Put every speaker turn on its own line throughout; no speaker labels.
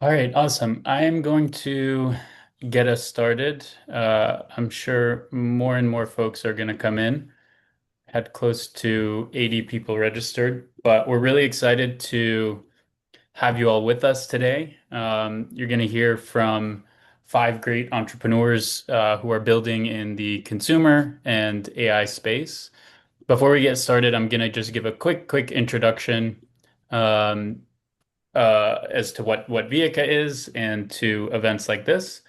All right, awesome. I am going to get us started. I'm sure more and more folks are going to come in. Had close to 80 people registered, but we're really excited to have you all with us today. You're going to hear from five great entrepreneurs who are building in the consumer and AI space. Before we get started, I'm going to just give a quick introduction. Um, as to what Viaca is and to events like this,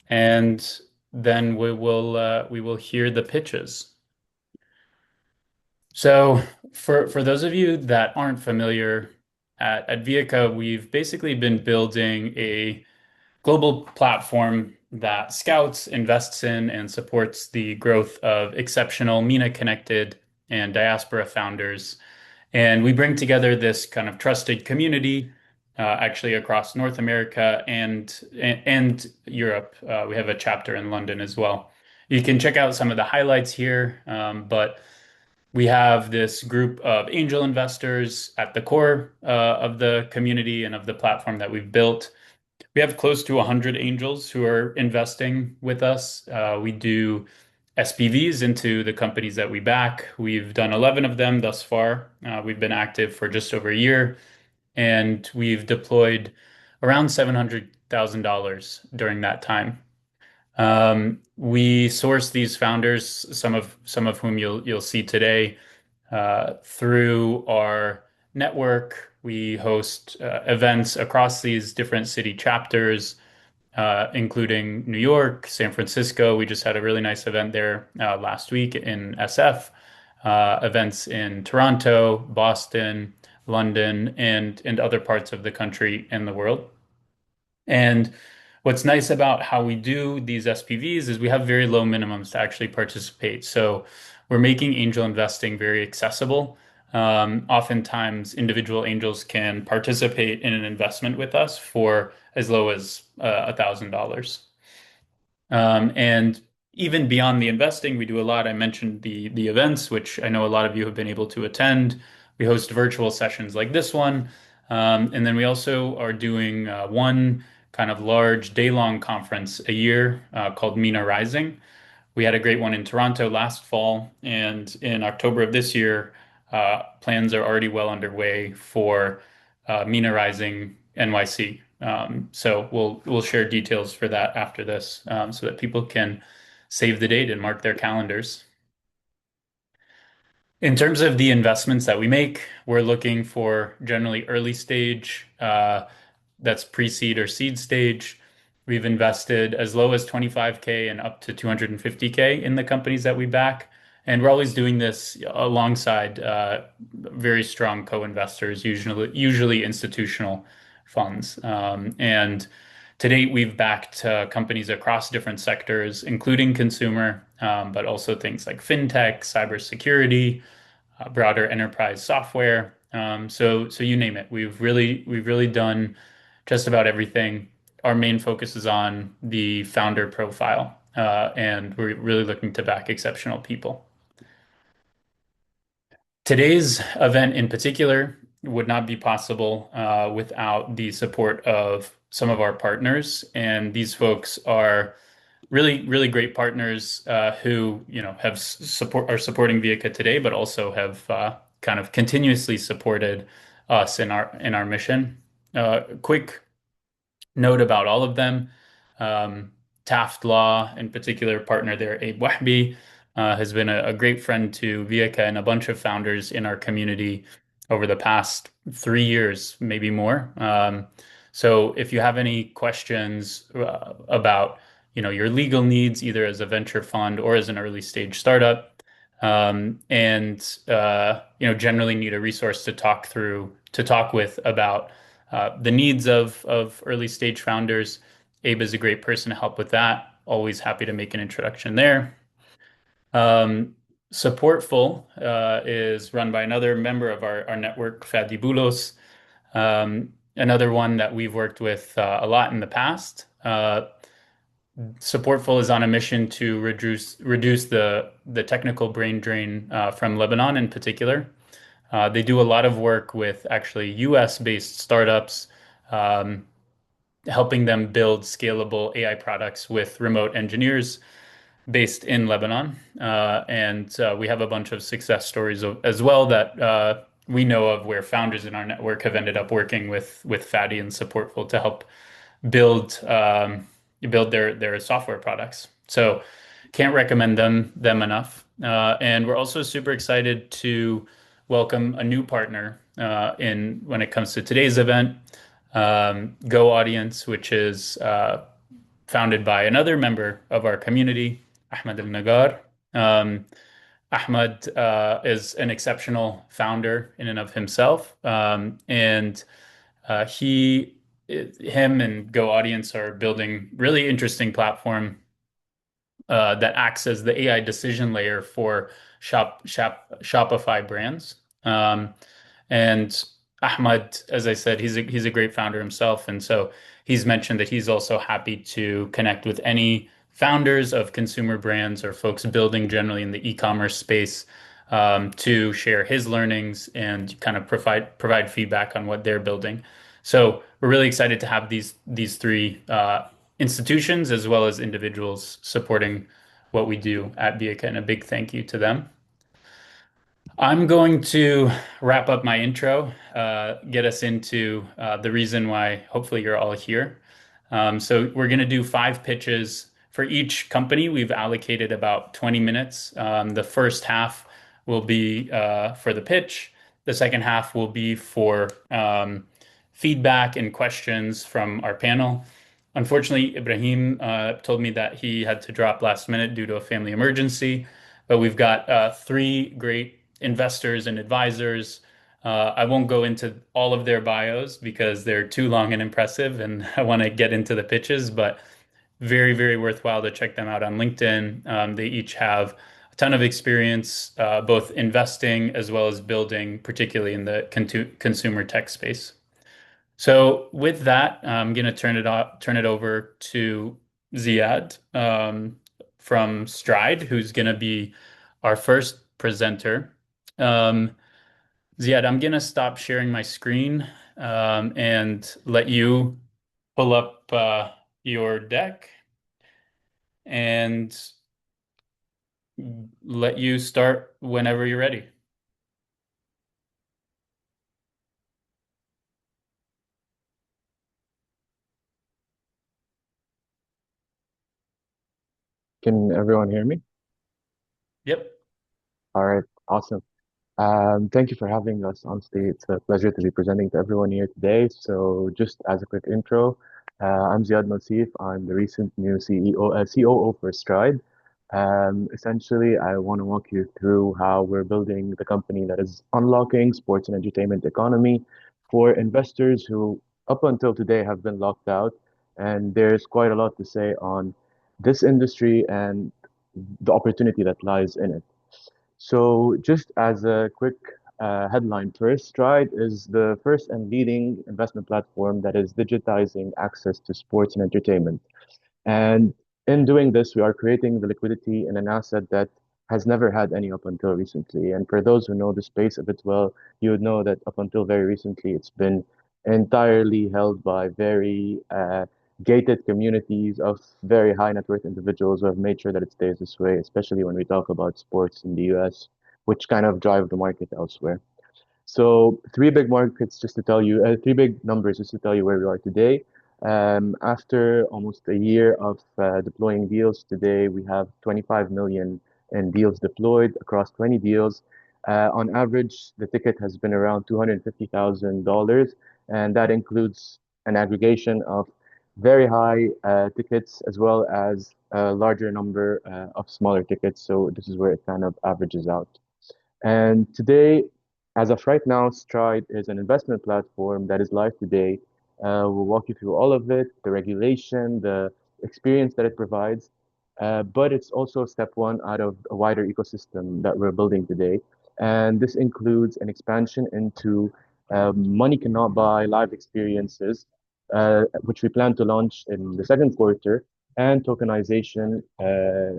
and then we will hear the pitches. So for those of you that aren't familiar, at Viaca, we've basically been building a global platform that scouts, invests in, and supports the growth of exceptional MENA connected and diaspora founders. And we bring together this kind of trusted community, actually across North America and Europe. We have a chapter in London as well. You can check out some of the highlights here, but we have this group of angel investors at the core of the community and of the platform that we've built. We have close to 100 angels who are investing with us. We do SPVs into the companies that we back. We've done 11 of them thus far. We've been active for just over a year, and we've deployed around $700,000 during that time. We source these founders, some of whom you'll see today, through our network. We host events across these different city chapters, including New York, San Francisco. We just had a really nice event there last week in SF, events in Toronto, Boston, London, and other parts of the country and the world. And what's nice about how we do these SPVs is we have very low minimums to actually participate. So we're making angel investing very accessible. Oftentimes, individual angels can participate in an investment with us for as low as $1,000. And even beyond the investing, we do a lot. I mentioned the events, which I know a lot of you have been able to attend. We host virtual sessions like this one. And then we also are doing one kind of large day-long conference a year called MENA Rising. We had a great one in Toronto last fall, and in October of this year, plans are already well underway for MENA Rising NYC. So we'll share details for that after this, so that people can save the date and mark their calendars. In terms of the investments that we make, we're looking for generally early stage, that's pre-seed or seed stage. We've invested as low as 25K and up to 250K in the companies that we back. And we're always doing this alongside very strong co-investors, usually institutional funds. And to date, we've backed companies across different sectors, including consumer, but also things like fintech, cybersecurity, broader enterprise software. So you name it. We've really done just about everything. Our main focus is on the founder profile, and we're really looking to back exceptional people. Today's event in particular would not be possible without the support of some of our partners, and these folks are really great partners who have support are supporting Viaca today, but also have kind of continuously supported us in our mission. Quick note about all of them. Um, Taft Law, in particular, partner there, Abe Wahbi, has been a great friend to Viaca and a bunch of founders in our community over the past 3 years, maybe more. So if you have any questions about your legal needs, either as a venture fund or as an early stage startup, and generally need a resource to talk with about the needs of early stage founders. Abe is a great person to help with that. Always happy to make an introduction there. Um, Supportful is run by another member of our network, Fadi Boulos, another one that we've worked with a lot in the past. Supportful is on a mission to reduce the technical brain drain from Lebanon in particular. They do a lot of work with actually US based startups, um, helping them build scalable AI products with remote engineers based in Lebanon. And we have a bunch of success stories as well that we know of where founders in our network have ended up working with Fadi and Supportful to help build build their software products. So can't recommend them enough. And we're also super excited to welcome a new partner in when it comes to today's event, Go Audience, which is founded by another member of our community, Ahmed Al Nagar. Um, Ahmed is an exceptional founder in and of himself, and him and Go Audience are building really interesting platform that acts as the AI decision layer for Shopify brands. And Ahmad, as I said, he's a great founder himself, and so he's mentioned that he's also happy to connect with any founders of consumer brands or folks building generally in the e-commerce space to share his learnings and kind of provide feedback on what they're building. So we're really excited to have these three institutions as well as individuals supporting what we do at Viaca, and a big thank you to them. I'm going to wrap up my intro, get us into the reason why hopefully you're all here. So we're going to do 5 pitches for each company. We've allocated about 20 minutes. The first half will be for the pitch. The second half will be for feedback and questions from our panel. Unfortunately, Ibrahim told me that he had to drop last minute due to a family emergency, but we've got three great investors and advisors. I won't go into all of their bios because they're too long and impressive, and I want to get into the pitches, but very, very worthwhile to check them out on LinkedIn. They each have a ton of experience, both investing as well as building, particularly in the consumer tech space. So with that, I'm going to turn it over to Ziad from Stride, who's going to be our first presenter. Um, Ziad, I'm going to stop sharing my screen and let you pull up your deck and let you start whenever you're ready.
Can everyone hear me?
Yep.
All right, awesome. Thank you for having us on stage. It's a pleasure to be presenting to everyone here today. So, just as a quick intro, I'm Ziad Massif. I'm the recent new COO for Stride. Essentially, I want to walk you through how we're building the company that is unlocking sports and entertainment economy for investors who, up until today, have been locked out. And there's quite a lot to say on this industry and the opportunity that lies in it. So, just as a quick headline first, Stride is the first and leading investment platform that is digitizing access to sports and entertainment. And in doing this, we are creating the liquidity in an asset that has never had any up until recently. And for those who know the space a bit well, you would know that up until very recently, it's been entirely held by very gated communities of very high net worth individuals who have made sure that it stays this way, especially when we talk about sports in the US, which kind of drive the market elsewhere. So three big markets, just to tell you, three big numbers, just to tell you where we are today. After almost a year of deploying deals, today we have 25 million in deals deployed across 20 deals. On average, the ticket has been around $250,000, and that includes an aggregation of very high tickets as well as a larger number of smaller tickets. So this is where it kind of averages out. And today, as of right now, Stride is an investment platform that is live today. We'll walk you through all of it, the regulation, the experience that it provides. But it's also step one out of a wider ecosystem that we're building today. And this includes an expansion into money cannot buy live experiences, which we plan to launch in the second quarter, and tokenization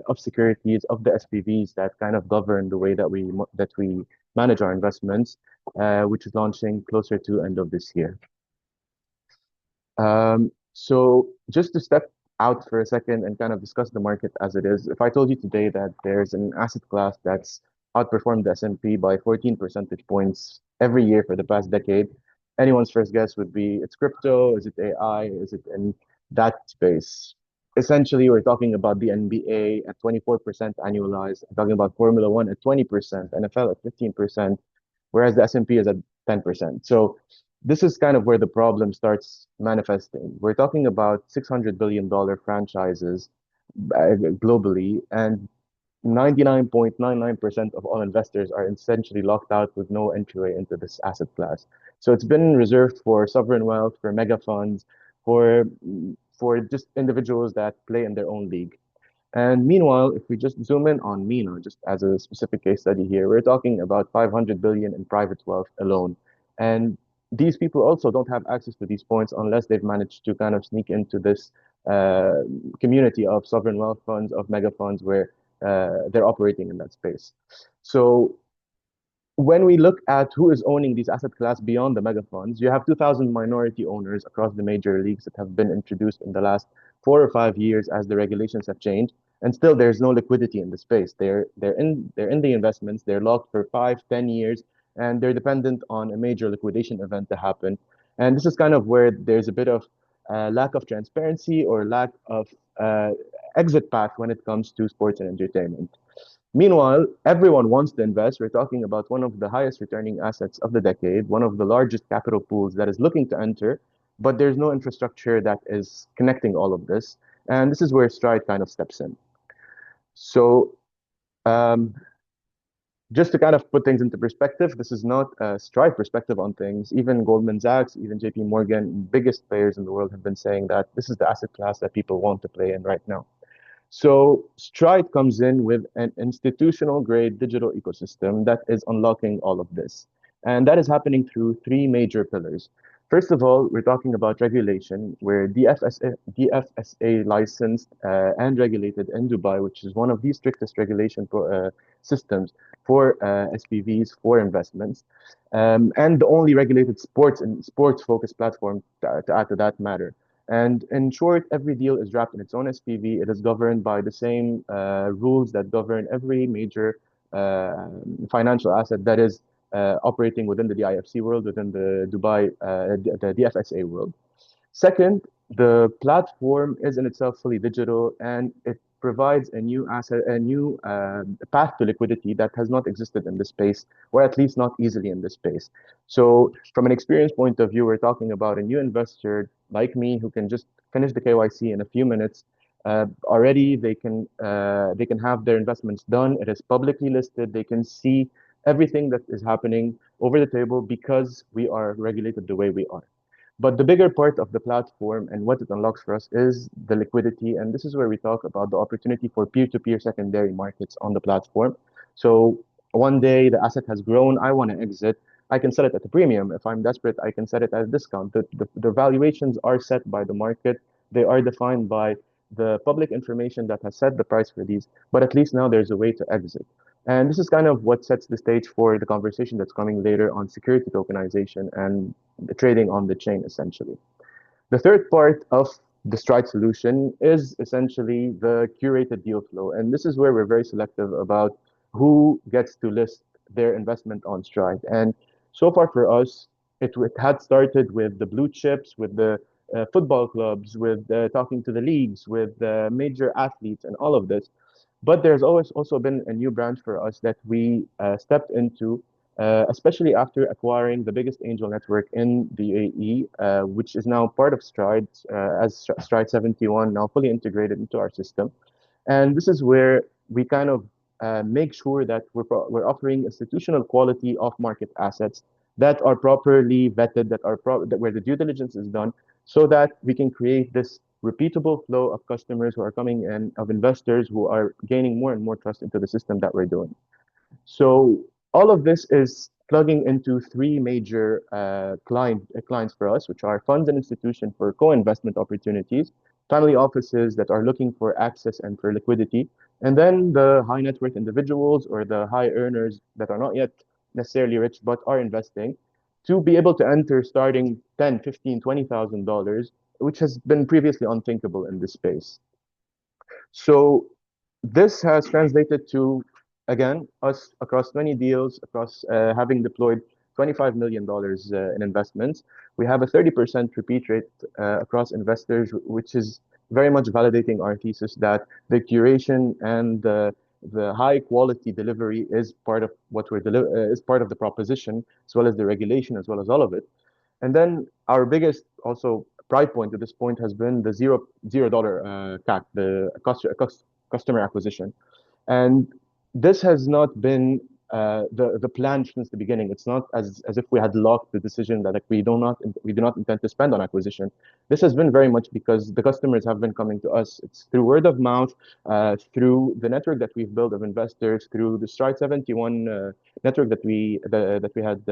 of securities of the SPVs that kind of govern the way that we manage our investments, which is launching closer to end of this year. So just to step out for a second and kind of discuss the market as it is, if I told you today that there's an asset class that's outperformed the S&P by 14 percentage points every year for the past decade, anyone's first guess would be it's crypto, is it AI, is it in that space? Essentially, we're talking about the NBA at 24% annualized, I'm talking about Formula One at 20%, NFL at 15%, whereas the S&P is at 10%. So this is kind of where the problem starts manifesting. We're talking about $600 billion franchises globally, and 99.99% of all investors are essentially locked out with no entryway into this asset class. So it's been reserved for sovereign wealth, for mega funds, for for just individuals that play in their own league. And meanwhile, if we just zoom in on MENA, just as a specific case study here, we're talking about 500 billion in private wealth alone. And these people also don't have access to these points unless they've managed to kind of sneak into this uh, community of sovereign wealth funds, of mega funds where they're operating in that space. So when we look at who is owning these asset class beyond the mega funds, you have 2,000 minority owners across the major leagues that have been introduced in the last 4 or 5 years as the regulations have changed. And still, there's no liquidity in the space. They're in the investments. They're locked for 5, 10 years, and they're dependent on a major liquidation event to happen. And this is kind of where there's a bit of lack of transparency or lack of uh, exit path when it comes to sports and entertainment. Meanwhile, everyone wants to invest. We're talking about one of the highest returning assets of the decade, one of the largest capital pools that is looking to enter, but there's no infrastructure that is connecting all of this. And this is where Stride kind of steps in. So, um, just to kind of put things into perspective, this is not a Stride perspective on things. Even Goldman Sachs, even JP Morgan, biggest players in the world have been saying that this is the asset class that people want to play in right now. So Stride comes in with an institutional grade digital ecosystem that is unlocking all of this. And that is happening through three major pillars. First of all, we're talking about regulation, where DFSA licensed and regulated in Dubai, which is one of the strictest systems for SPVs for investments, and the only regulated sports focused platform to add to that matter. And in short, every deal is wrapped in its own SPV. It is governed by the same rules that govern every major uh, financial asset that is operating within the DIFC world, within the the DFSA world. Second, the platform is in itself fully digital and it provides a new asset, a new path to liquidity that has not existed in this space, or at least not easily in this space. So, from an experience point of view, we're talking about a new investor like me who can just finish the KYC in a few minutes. Already, they can have their investments done. It is publicly listed. They can see everything that is happening over the table because we are regulated the way we are. But the bigger part of the platform and what it unlocks for us is the liquidity. And this is where we talk about the opportunity for peer-to-peer secondary markets on the platform. So one day the asset has grown, I want to exit. I can sell it at a premium. If I'm desperate, I can sell it at a discount. The valuations are set by the market. They are defined by the public information that has set the price for these. But at least now there's a way to exit. And this is kind of what sets the stage for the conversation that's coming later on security tokenization and the trading on the chain, essentially. The third part of the Stride solution is essentially the curated deal flow. And this is where we're very selective about who gets to list their investment on Stride. And so far for us, it had started with the blue chips, with the football clubs, with talking to the leagues, with major athletes, and all of this. But there's always also been a new branch for us that we stepped into, especially after acquiring the biggest angel network in the UAE, which is now part of Stride, as Stride 71, now fully integrated into our system. And this is where we kind of make sure that we're offering institutional quality off market assets that are properly vetted, that where the due diligence is done, so that we can create this repeatable flow of customers who are coming in, of investors who are gaining more and more trust into the system that we're doing. So all of this is plugging into three major clients for us, which are funds and institutions for co-investment opportunities, family offices that are looking for access and for liquidity, and then the high net worth individuals or the high earners that are not yet necessarily rich but are investing to be able to enter starting 10, 15, $20,000 which has been previously unthinkable in this space. So this has translated to, again, us across many deals, across having deployed $25 million in investments. We have a 30% repeat rate across investors, which is very much validating our thesis that the curation and the high quality delivery is part of what is part of the proposition, as well as the regulation, as well as all of it. And then our biggest also pride point to this point has been the $0 CAC, the customer acquisition. And this has not been the plan since the beginning. It's not as if we had locked the decision that like we do not intend to spend on acquisition. This has been very much because the customers have been coming to us. It's through word of mouth, through the network that we've built of investors, through the Stride 71 network that we had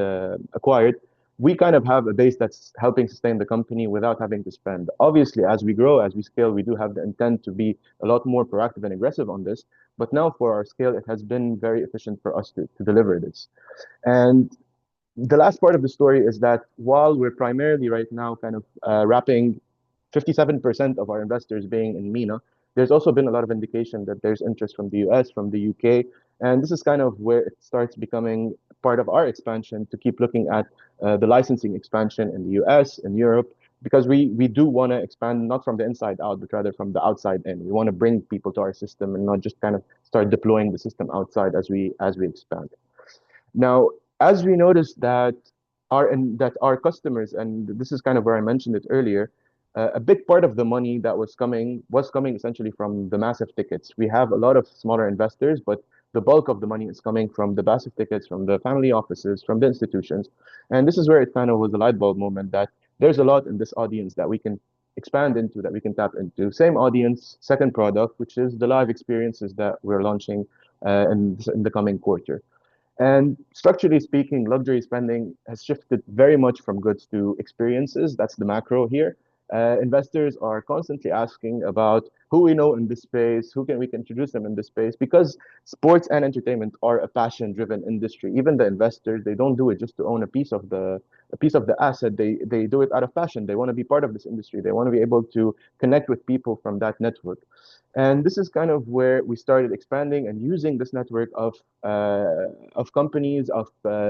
acquired. We kind of have a base that's helping sustain the company without having to spend. Obviously, as we grow, as we scale, we do have the intent to be a lot more proactive and aggressive on this. But now for our scale, it has been very efficient for us to deliver this. And the last part of the story is that while we're primarily right now kind of wrapping 57% of our investors being in MENA, there's also been a lot of indication that there's interest from the US, from the UK, and this is kind of where it starts becoming part of our expansion to keep looking at the licensing expansion in the US and Europe, because we do want to expand not from the inside out, but rather from the outside in. We want to bring people to our system and not just kind of start deploying the system outside as we expand. Now, as we noticed that our customers, and this is kind of where I mentioned it earlier, a big part of the money that was coming essentially from the massive tickets. We have a lot of smaller investors, but the bulk of the money is coming from the massive tickets, from the family offices, from the institutions. And this is where it kind of was the light bulb moment that there's a lot in this audience that we can expand into, that we can tap into. Same audience, second product, which is the live experiences that we're launching in the coming quarter. And structurally speaking, luxury spending has shifted very much from goods to experiences. That's the macro here. Investors are constantly asking about who we know in this space, who can we can introduce them in this space, because sports and entertainment are a passion-driven industry. Even the investors, they don't do it just to own a piece of the asset. They do it out of passion. They want to be part of this industry. They want to be able to connect with people from that network. And this is kind of where we started expanding and using this network of companies, of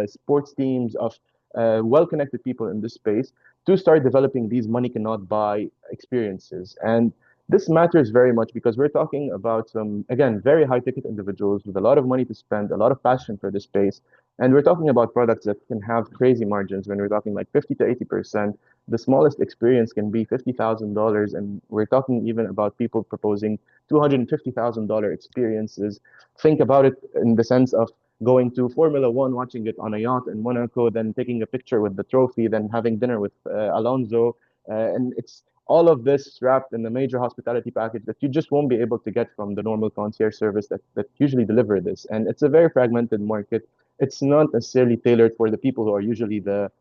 sports teams, of well-connected people in this space to start developing these money cannot buy experiences. And this matters very much because we're talking about some, again, very high-ticket individuals with a lot of money to spend, a lot of passion for this space. And we're talking about products that can have crazy margins when we're talking like 50 to 80%. The smallest experience can be $50,000, and we're talking even about people proposing $250,000 experiences. Think about it in the sense of going to Formula One, watching it on a yacht in Monaco, then taking a picture with the trophy, then having dinner with Alonso. And it's all of this wrapped in a major hospitality package that you just won't be able to get from the normal concierge service that usually deliver this. And it's a very fragmented market. It's not necessarily tailored for the people who are usually the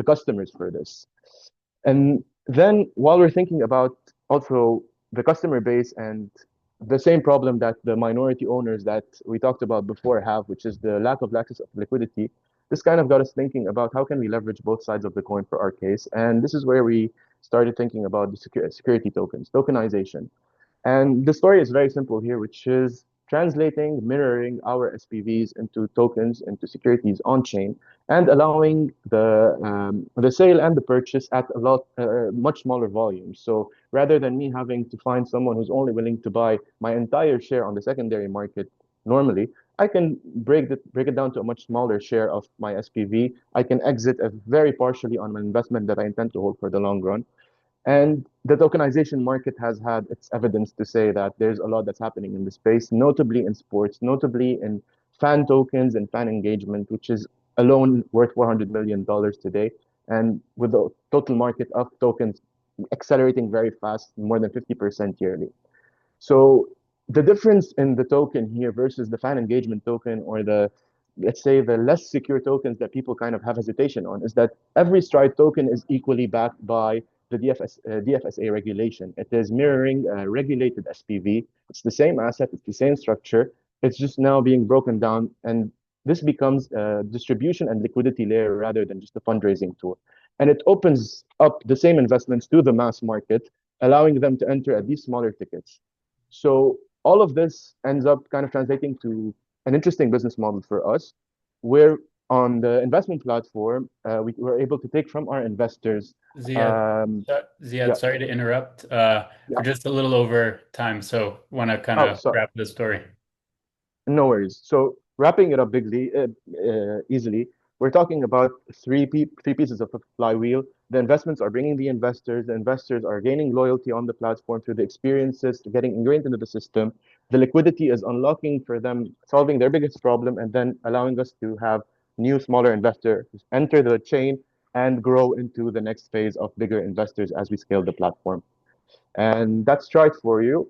customers for this. And then while we're thinking about also the customer base and the same problem that the minority owners that we talked about before have, which is the lack of access of liquidity, this kind of got us thinking about how can we leverage both sides of the coin for our case. And this is where we started thinking about the security tokens, tokenization. And the story is very simple here, which is translating, mirroring our SPVs into tokens, into securities on chain, and allowing the sale and the purchase at a lot much smaller volumes. So rather than me having to find someone who's only willing to buy my entire share on the secondary market normally, I can break it down to a much smaller share of my SPV. I can exit very partially on an investment that I intend to hold for the long run. And the tokenization market has had its evidence to say that there's a lot that's happening in the space, notably in sports, notably in fan tokens and fan engagement, which is alone worth $400 million today. And with the total market of tokens accelerating very fast, more than 50% yearly. So the difference in the token here versus the fan engagement token or let's say the less secure tokens that people kind of have hesitation on is that every Stride token is equally backed by the DFSA regulation. It is mirroring a regulated SPV. It's the same asset, it's the same structure. It's just now being broken down, and this becomes a distribution and liquidity layer rather than just a fundraising tool. and it opens up the same investments to the mass market, allowing them to enter at these smaller tickets. So all of this ends up kind of translating to an interesting business model for us, where on the investment platform, we were able to take from our investors.
Ziad,
Um,
Ziad,
yeah,
sorry to interrupt.
yeah.
We're just a little over time, so want to kind
Oh,
of
sorry.
wrap the story.
No worries. So wrapping it up easily, we're talking about three pieces of a flywheel. The investments are bringing the investors. The investors are gaining loyalty on the platform through the experiences, getting ingrained into the system. The liquidity is unlocking for them, solving their biggest problem, and then allowing us to have new, smaller investors enter the chain and grow into the next phase of bigger investors as we scale the platform. And that's Stride for you.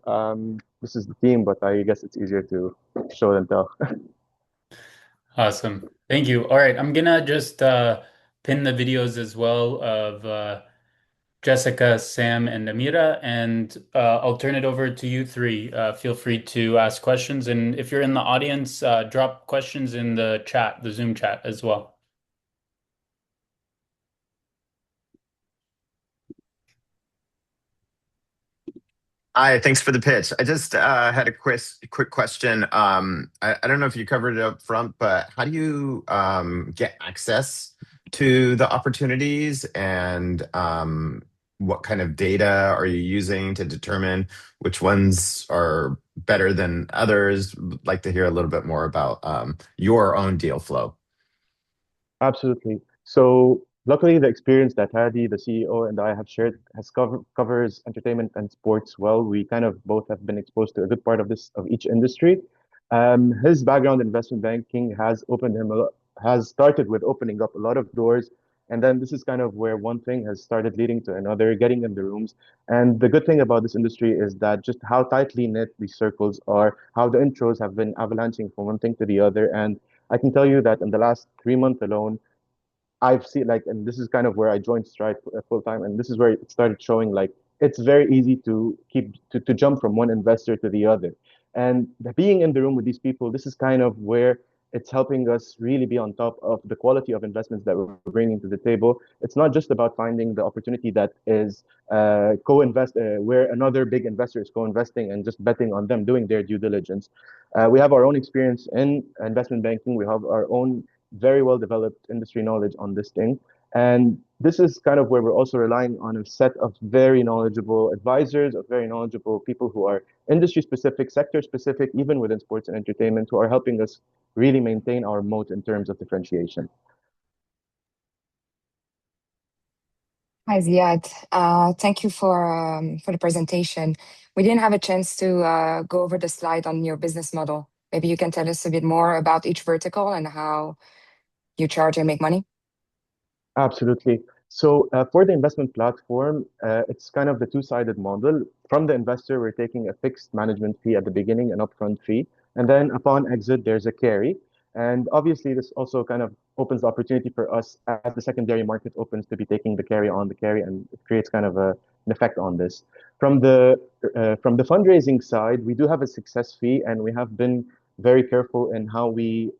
This is the theme, but I guess it's easier to show than tell.
Awesome. Thank you. All right, I'm gonna just pin the videos as well of Jessica, Sam, and Amira, and I'll turn it over to you three. Feel free to ask questions, and if you're in the audience, drop questions in the chat, the Zoom chat as well.
Hi, thanks for the pitch. I just had a quick question. I don't know if you covered it up front, but how do you get access to the opportunities and what kind of data are you using to determine which ones are better than others? Like to hear a little bit more about your own deal flow.
Absolutely. So luckily, the experience that Hadi, the CEO, and I have shared covers entertainment and sports well. We kind of both have been exposed to a good part of this of each industry. His background in investment banking has opened him a lot, has started with opening up a lot of doors. And then this is kind of where one thing has started leading to another, getting in the rooms. And the good thing about this industry is that just how tightly knit these circles are, how the intros have been avalanching from one thing to the other. And I can tell you that in the last 3 months alone, I've seen like, and this is kind of where I joined Stride full time, and this is where it started showing like it's very easy to to jump from one investor to the other. And being in the room with these people, this is kind of where it's helping us really be on top of the quality of investments that we're bringing to the table. It's not just about finding the opportunity that is co-invest where another big investor is co-investing and just betting on them doing their due diligence. We have our own experience in investment banking. We have our own very well developed industry knowledge on this thing. And this is kind of where we're also relying on a set of very knowledgeable advisors, of very knowledgeable people who are industry specific, sector specific, even within sports and entertainment, who are helping us really maintain our moat in terms of differentiation.
Hi, Ziad. Thank you for the presentation. We didn't have a chance to go over the slide on your business model. Maybe you can tell us a bit more about each vertical and how you charge and make money.
Absolutely. So for the investment platform, it's kind of the two-sided model. From the investor, we're taking a fixed management fee at the beginning, an upfront fee, and then upon exit, there's a carry. And obviously, this also kind of opens the opportunity for us as the secondary market opens to be taking the carry on the carry, and it creates kind of an effect on this. From the fundraising side, we do have a success fee, and we have been very careful in how we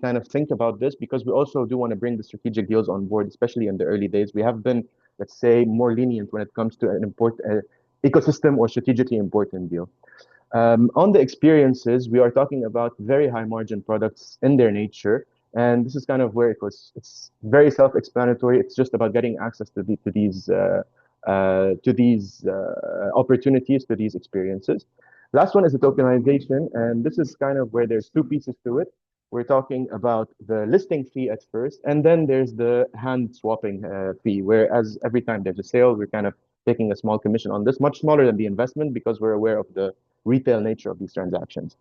kind of think about this because we also do want to bring the strategic deals on board, especially in the early days. We have been, let's say, more lenient when it comes to an important ecosystem or strategically important deal. On the experiences, we are talking about very high margin products in their nature. And this is kind of where it's very self-explanatory. It's just about getting access to these opportunities, to these experiences. Last one is the tokenization, and this is kind of where there's two pieces to it. We're talking about the listing fee at first, and then there's the hand swapping fee, whereas every time there's a sale, we're kind of taking a small commission on this, much smaller than the investment because we're aware of the retail nature of these transactions.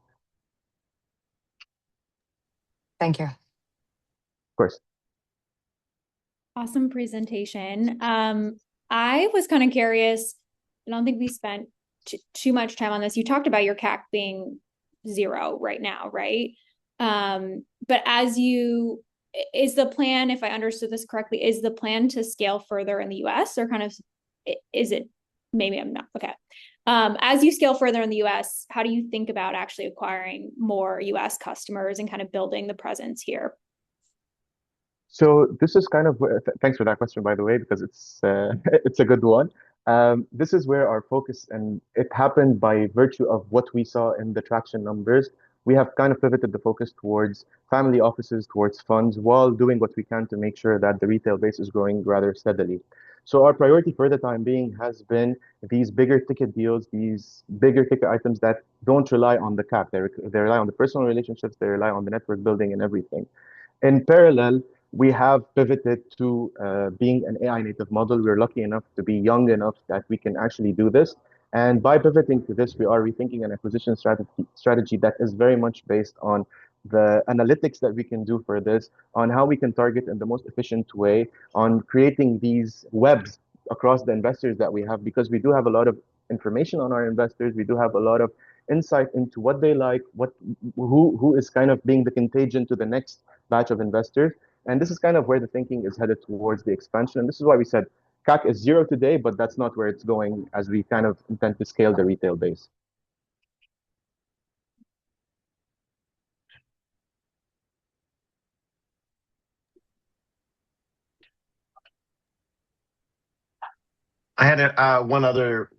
Thank you. Of
course.
Awesome presentation. I was kind of curious. I don't think we spent too much time on this. You talked about your CAC being 0 right now, right? But is the plan, if I understood this correctly, is the plan to scale further in the US or kind of, is it, maybe I'm not, okay. As you scale further in the US, how do you think about actually acquiring more US customers and kind of building the presence here?
So this is kind of thanks for that question, by the way, because it's it's a good one. This is where our focus, and it happened by virtue of what we saw in the traction numbers. We have kind of pivoted the focus towards family offices, towards funds, while doing what we can to make sure that the retail base is growing rather steadily. So our priority for the time being has been these bigger ticket deals, these bigger ticket items that don't rely on the cap. They rely on the personal relationships, they rely on the network building and everything. In parallel, we have pivoted to being an AI native model. We're lucky enough to be young enough that we can actually do this. And by pivoting to this, we are rethinking an acquisition strategy that is very much based on the analytics that we can do for this, on how we can target in the most efficient way, on creating these webs across the investors that we have, because we do have a lot of information on our investors. We do have a lot of insight into what they like, who is kind of being the contagion to the next batch of investors. And this is kind of where the thinking is headed towards the expansion. And this is why we said CAC is zero today, but that's not where it's going as we kind of intend to scale the retail base.
I had one other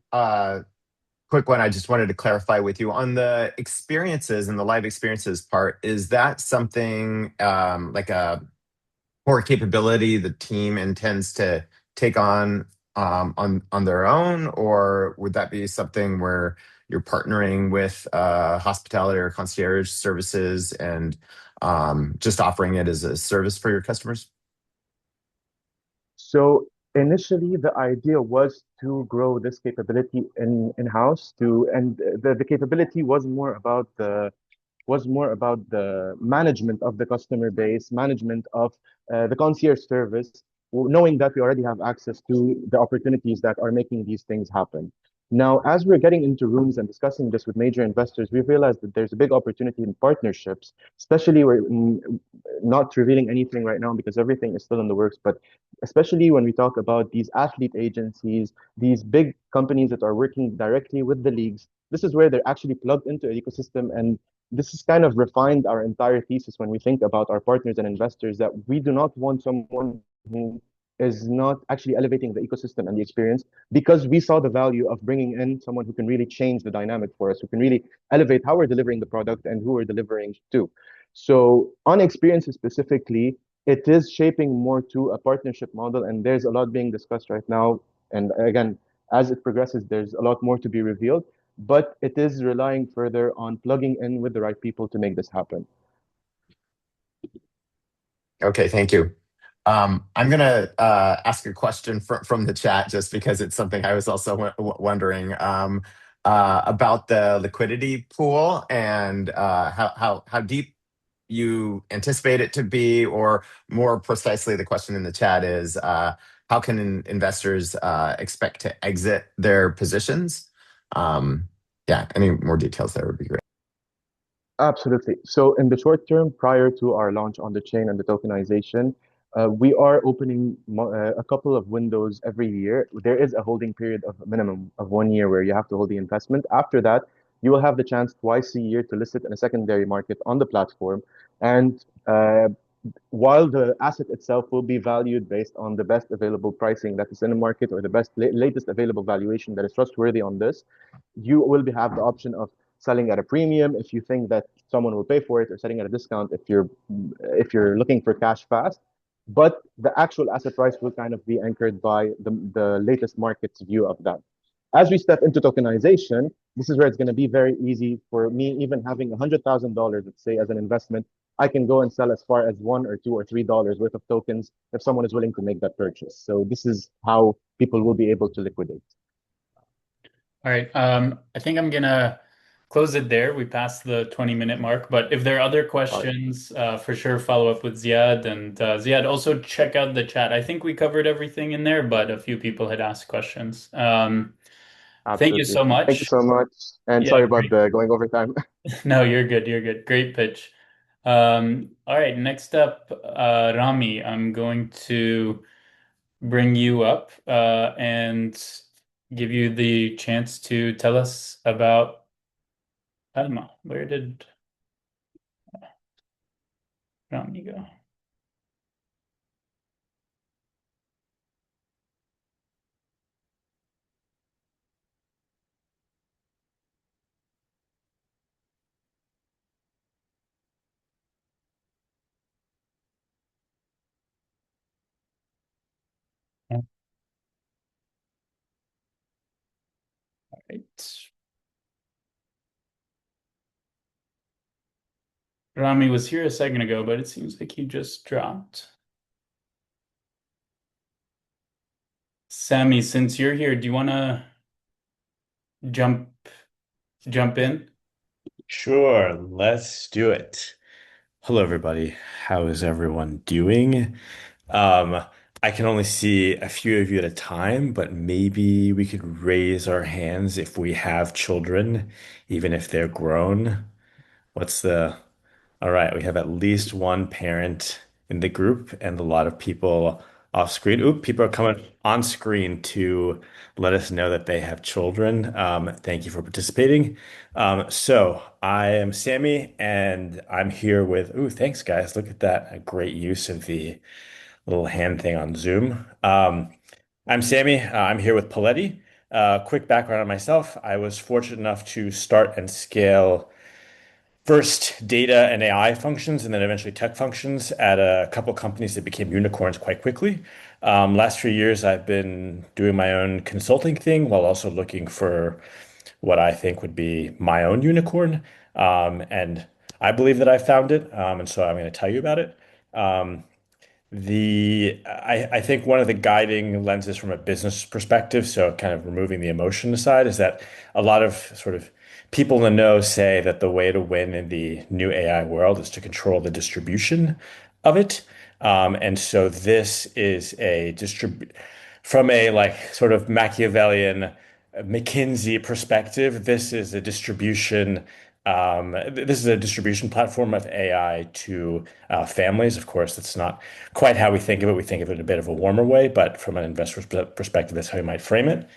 quick one I just wanted to clarify with you on the experiences and the live experiences part. Is that something like a core capability the team intends to take on their own, or would that be something where you're partnering with hospitality or concierge services and just offering it as a service for your customers?
So initially, the idea was to grow this capability in-house and the capability was more about the management of the customer base, management of the concierge service, knowing that we already have access to the opportunities that are making these things happen. Now, as we're getting into rooms and discussing this with major investors, we've realized that there's a big opportunity in partnerships, especially we're not revealing anything right now because everything is still in the works, but especially when we talk about these athlete agencies, these big companies that are working directly with the leagues, this is where they're actually plugged into an ecosystem. And this has kind of refined our entire thesis when we think about our partners and investors, that we do not want someone who is not actually elevating the ecosystem and the experience, because we saw the value of bringing in someone who can really change the dynamic for us, who can really elevate how we're delivering the product and who we're delivering to. So on experiences specifically, it is shaping more to a partnership model, and there's a lot being discussed right now. And again, as it progresses, there's a lot more to be revealed, but it is relying further on plugging in with the right people to make this happen.
Okay, thank you. I'm going to ask a question from the chat just because it's something I was also wondering about the liquidity pool and how deep you anticipate it to be, or more precisely, the question in the chat is how can investors expect to exit their positions? Yeah, any more details there would be great.
Absolutely. So in the short term, prior to our launch on the chain and the tokenization, we are opening a couple of windows every year. There is a holding period of a minimum of 1 year where you have to hold the investment. After that, you will have the chance twice a year to list it in a secondary market on the platform. And while the asset itself will be valued based on the best available pricing that is in the market, or the best latest available valuation that is trustworthy on this, you will have the option of selling at a premium if you think that someone will pay for it, or selling at a discount if you're looking for cash fast. But the actual asset price will kind of be anchored by the latest market's view of that. As we step into tokenization, this is where it's going to be very easy for me, even having $100,000, let's say, as an investment. I can go and sell as far as $1 or $2 or $3 worth of tokens if someone is willing to make that purchase. So this is how people will be able to liquidate.
All right. I think I'm gonna close it there. We passed the 20-minute mark, but if there are other questions, for sure follow up with Ziad. And Ziad, also check out the chat. I think we covered everything in there, but a few people had asked questions. Thank you
Absolutely.
so
Thank you
much.
so much. And
Yeah,
sorry about
great.
the going over time.
No, you're good. You're good. Great pitch. All right, next up, Rami, I'm going to bring you up and give you the chance to tell us about, I don't know, where did Rami go? Rami was here a second ago, but it seems like he just dropped. Sami, since you're here, do you want to jump jump in?
Sure, let's do it. Hello, everybody. How is everyone doing? Um, I can only see a few of you at a time, but maybe we could raise our hands if we have children, even if they're grown. What's the All right, we have at least one parent in the group and a lot of people off screen. Oop, people are coming on screen to let us know that they have children. Thank you for participating. So I am Sammy and I'm here with, ooh, thanks guys. Look at that. A great use of the little hand thing on Zoom. I'm Sammy. I'm here with Paletti. Quick background on myself. I was fortunate enough to start and scale first data and AI functions and then eventually tech functions at a couple companies that became unicorns quite quickly. Last few years, I've been doing my own consulting thing while also looking for what I think would be my own unicorn. And I believe that I found it. And so I'm going to tell you about it. Um, I think one of the guiding lenses from a business perspective, so kind of removing the emotion aside, is that a lot of sort of people in the know say that the way to win in the new AI world is to control the distribution of it. And so this is a from a like sort of Machiavellian McKinsey perspective, this is a distribution. This is a distribution platform of AI to families. Of course, that's not quite how we think of it. We think of it in a bit of a warmer way, but from an investor's perspective, that's how you might frame it.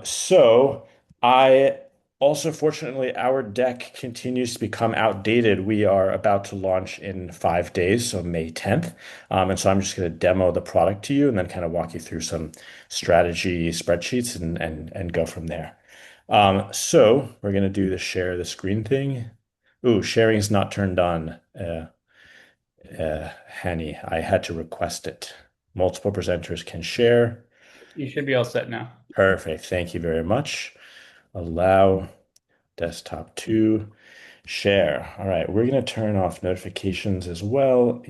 So I also, fortunately, our deck continues to become outdated. We are about to launch in 5 days, so May 10th. And so I'm just going to demo the product to you and then kind of walk you through some strategy spreadsheets and go from there. So we're going to do the share the screen thing. Ooh, sharing is not turned on. Hanny, I had to request it. Multiple presenters can share.
You should be all set now.
Perfect. Thank you very much. Allow desktop to share. All right, we're going to turn off notifications as well.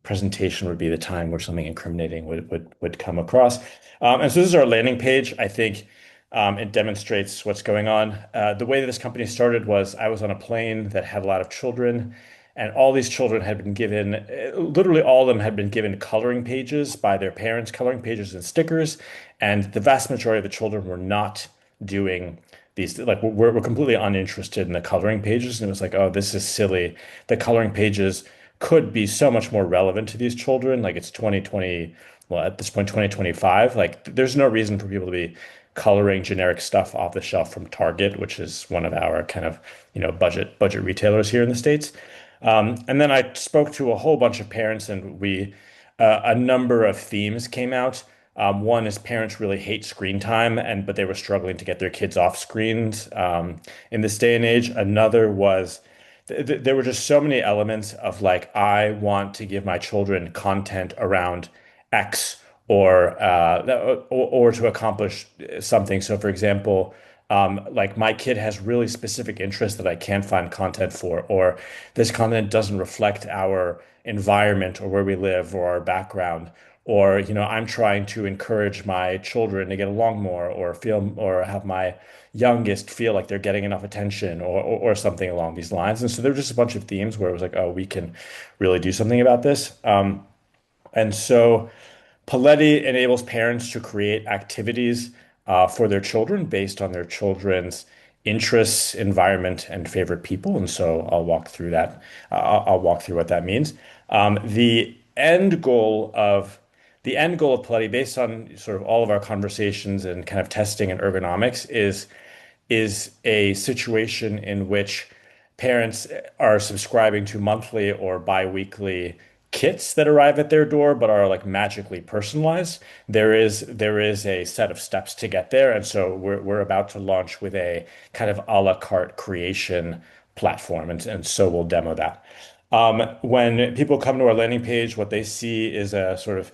Presentation would be the time where something incriminating would come across. And so this is our landing page. I think it demonstrates what's going on. The way that this company started was I was on a plane that had a lot of children, and all these children had been given, literally all of them had been given coloring pages by their parents, coloring pages and stickers, and the vast majority of the children were not doing these, like we're completely uninterested in the coloring pages. And it was like, oh, this is silly. The coloring pages could be so much more relevant to these children. Like it's 2020, well, at this point, 2025. Like there's no reason for people to be coloring generic stuff off the shelf from Target, which is one of our kind of, budget retailers here in the States. And then I spoke to a whole bunch of parents, and a number of themes came out. One is parents really hate screen time, but they were struggling to get their kids off screens in this day and age. Another was there were just so many elements of like, I want to give my children content around X or to accomplish something. So, for example, like my kid has really specific interests that I can't find content for, or this content doesn't reflect our environment or where we live or our background. Or, I'm trying to encourage my children to get along more or have my youngest feel like they're getting enough attention or something along these lines. And so there were just a bunch of themes where it was like, oh, we can really do something about this. And so Paletti enables parents to create activities for their children based on their children's interests, environment, and favorite people. And so I'll walk through that. I'll walk through what that means. The end goal of Paletti, based on sort of all of our conversations and kind of testing and ergonomics, is a situation in which parents are subscribing to monthly or biweekly kits that arrive at their door but are like magically personalized. There is a set of steps to get there, and so we're about to launch with a kind of a la carte creation platform, and so we'll demo that. When people come to our landing page, what they see is a sort of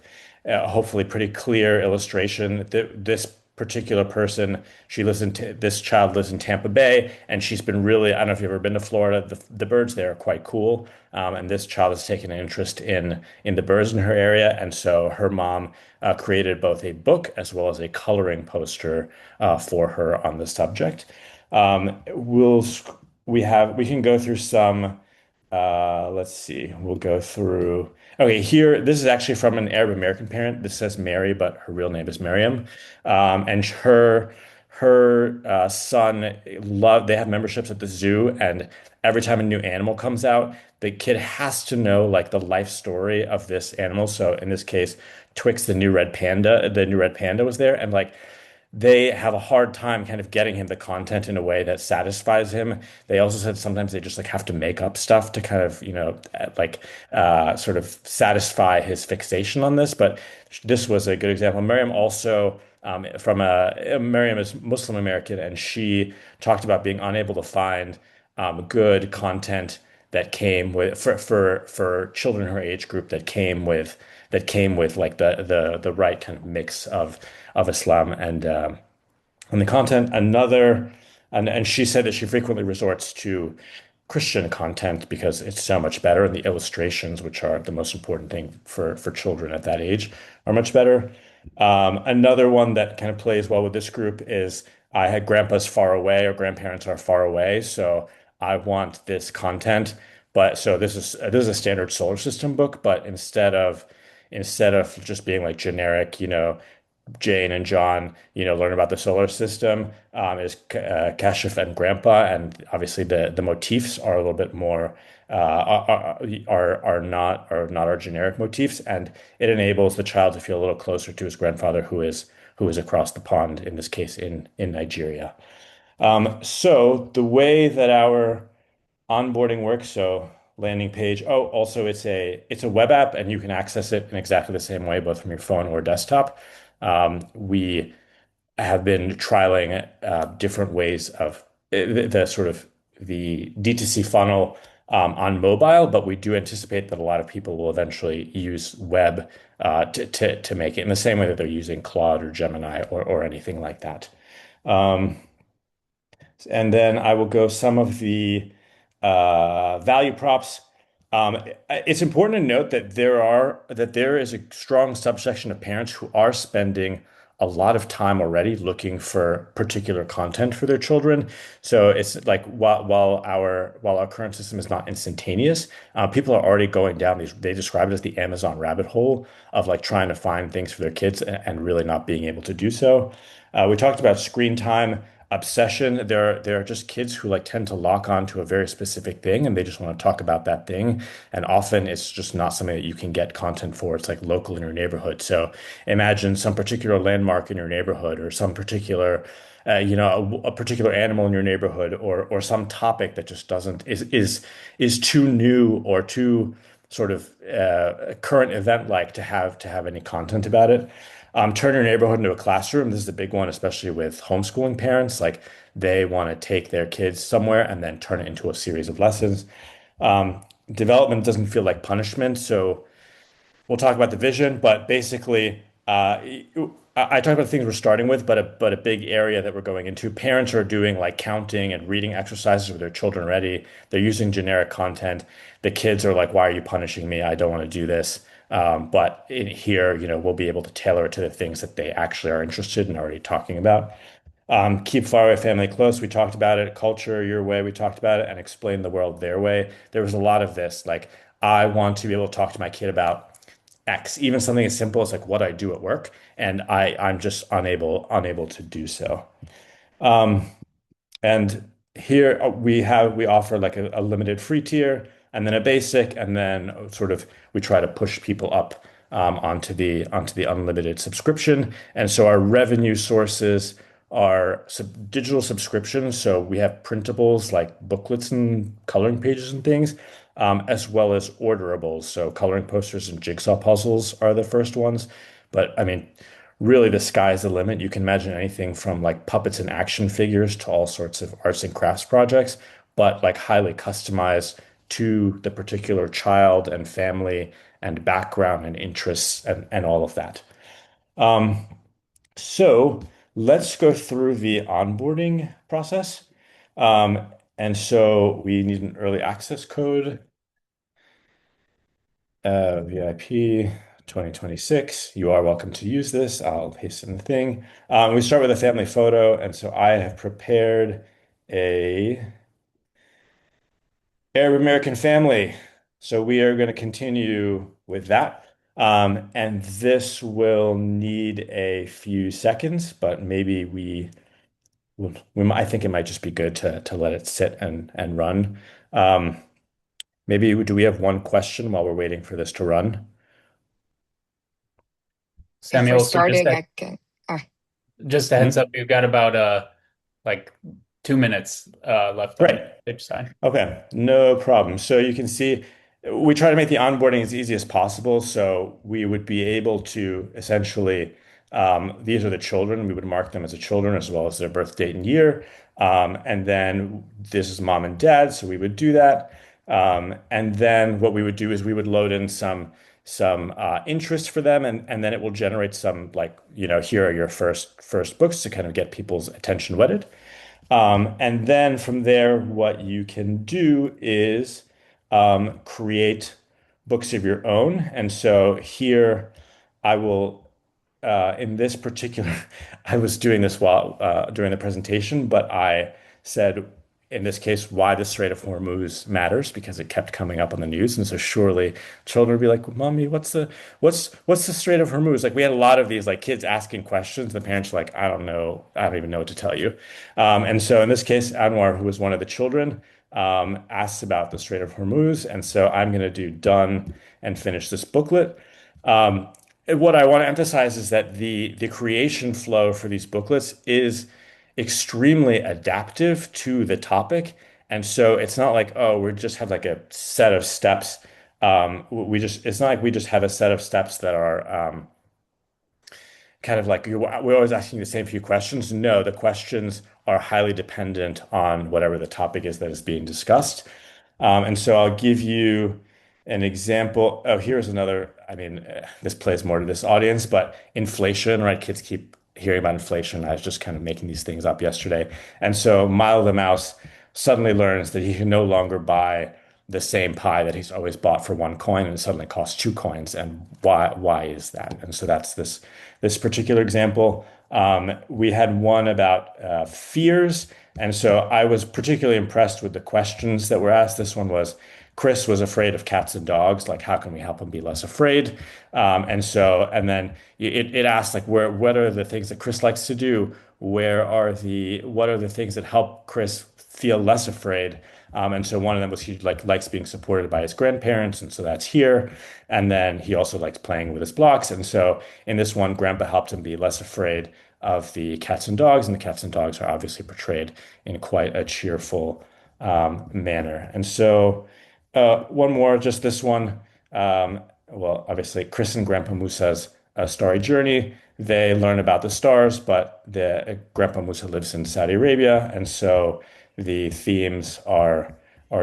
hopefully pretty clear illustration. This particular person. This child lives in Tampa Bay, and she's been really, I don't know if you've ever been to Florida. The birds there are quite cool. And this child has taken an interest in the birds in her area. And so her mom created both a book as well as a coloring poster for her on the subject. Um, we'll we can go through some. Let's see. We'll go through. Okay, here, this is actually from an Arab American parent. This says Mary, but her real name is Miriam. And her son they have memberships at the zoo, and every time a new animal comes out, the kid has to know like the life story of this animal. So in this case, Twix, the new red panda was there, and like they have a hard time kind of getting him the content in a way that satisfies him. They also said sometimes they just like have to make up stuff to kind of, sort of satisfy his fixation on this. But this was a good example. Miriam also Miriam is Muslim American, and she talked about being unable to find good content that came with for children in her age group that came with like the right kind of mix of Islam and the content. And she said that she frequently resorts to Christian content because it's so much better, and the illustrations, which are the most important thing for children at that age, are much better. Another one that kind of plays well with this group is I had grandpa's far away or grandparents are far away, so I want this content. But so this is a standard solar system book, but instead of just being like generic, Jane and John, learn about the solar system, is Kashif and Grandpa, and obviously the motifs are a little bit more are not our generic motifs, and it enables the child to feel a little closer to his grandfather, who is across the pond, in this case in Nigeria. So the way that our onboarding works, so landing page. Oh, also it's a web app, and you can access it in exactly the same way, both from your phone or desktop. We have been trialing different ways of the sort of the D2C funnel on mobile, but we do anticipate that a lot of people will eventually use web to make it in the same way that they're using Claude or Gemini or anything like that. Um, and then I will go some of the value props. It's important to note that there is a strong subsection of parents who are spending a lot of time already looking for particular content for their children. So it's like while our current system is not instantaneous, people are already going down these. They describe it as the Amazon rabbit hole of like trying to find things for their kids and really not being able to do so. We talked about screen time obsession. There are just kids who like tend to lock on to a very specific thing, and they just want to talk about that thing. And often it's just not something that you can get content for. It's like local in your neighborhood. So imagine some particular landmark in your neighborhood, or some particular a particular animal in your neighborhood, or some topic that just doesn't is too new or too sort of current event like to have any content about it. Turn your neighborhood into a classroom. This is a big one, especially with homeschooling parents. Like they want to take their kids somewhere and then turn it into a series of lessons. Development doesn't feel like punishment. So we'll talk about the vision, but basically, I talked about the things we're starting with, but a big area that we're going into. Parents are doing like counting and reading exercises with their children already. They're using generic content. The kids are like, "Why are you punishing me? I don't want to do this." But in here, we'll be able to tailor it to the things that they actually are interested in already talking about. Keep faraway family close. We talked about it. Culture your way. We talked about it, and explain the world their way. There was a lot of this. Like, I want to be able to talk to my kid about X, even something as simple as like what I do at work, and I'm just unable to do so. Um, and here we offer like a limited free tier, and then a basic, and then sort of we try to push people up onto the unlimited subscription. And so our revenue sources are digital subscriptions. So we have printables like booklets and coloring pages and things, as well as orderables. So coloring posters and jigsaw puzzles are the first ones. But I mean, really the sky's the limit. You can imagine anything from like puppets and action figures to all sorts of arts and crafts projects, but like highly customized to the particular child and family and background and interests and all of that. Um, so let's go through the onboarding process. And so we need an early access code, VIP 2026. You are welcome to use this. I'll paste in the thing. We start with a family photo. And so I have prepared a Arab American family. So we are going to continue with that. And this will need a few seconds, but maybe I think it might just be good to let it sit and run. Um, Maybe do we have one question while we're waiting for this to run?
If we're
Samuel, so
starting, I can. Ah,
just a heads up,
Hmm?
we've got about like 2 minutes left on
Right.
each side.
Okay, no problem. So you can see we try to make the onboarding as easy as possible. So we would be able to essentially, these are the children. We would mark them as a children as well as their birth date and year. And then this is mom and dad. So we would do that. And then what we would do is we would load in some interest for them, and then it will generate some like, here are your first books to kind of get people's attention whetted. And then from there, what you can do is create books of your own. And so here I will, in this particular, I was doing this while during the presentation, but I said, in this case, why the Strait of Hormuz matters because it kept coming up on the news. And so surely children would be like, Mommy, what's the Strait of Hormuz? Like we had a lot of these like kids asking questions. The parents were like, I don't know. I don't even know what to tell you. And so in this case, Anwar, who was one of the children, asks about the Strait of Hormuz. And so I'm going to do done and finish this booklet. What I want to emphasize is that the creation flow for these booklets is extremely adaptive to the topic. And so it's not like, oh, we just have like a set of steps. It's not like we just have a set of steps that are kind of like we're always asking the same few questions. No, the questions are highly dependent on whatever the topic is that is being discussed. And so I'll give you an example. Oh, here's another. I mean, this plays more to this audience, but inflation, right? Kids keep hearing about inflation. I was just kind of making these things up yesterday. And so Mile the Mouse suddenly learns that he can no longer buy the same pie that he's always bought for 1 coin, and it suddenly costs 2 coins. And why is that? And so that's this particular example. We had one about fears. And so I was particularly impressed with the questions that were asked. This one was, Chris was afraid of cats and dogs. Like, how can we help him be less afraid? And then it asked like, what are the things that Chris likes to do? What are the things that help Chris feel less afraid? And so one of them was he likes being supported by his grandparents, and so that's here. And then he also likes playing with his blocks. And so in this one, Grandpa helped him be less afraid of the cats and dogs, and the cats and dogs are obviously portrayed in quite a cheerful manner. And so one more, just this one. Well, obviously, Chris and Grandpa Musa's Starry Journey. They learn about the stars, but the Grandpa Musa lives in Saudi Arabia, and so the themes are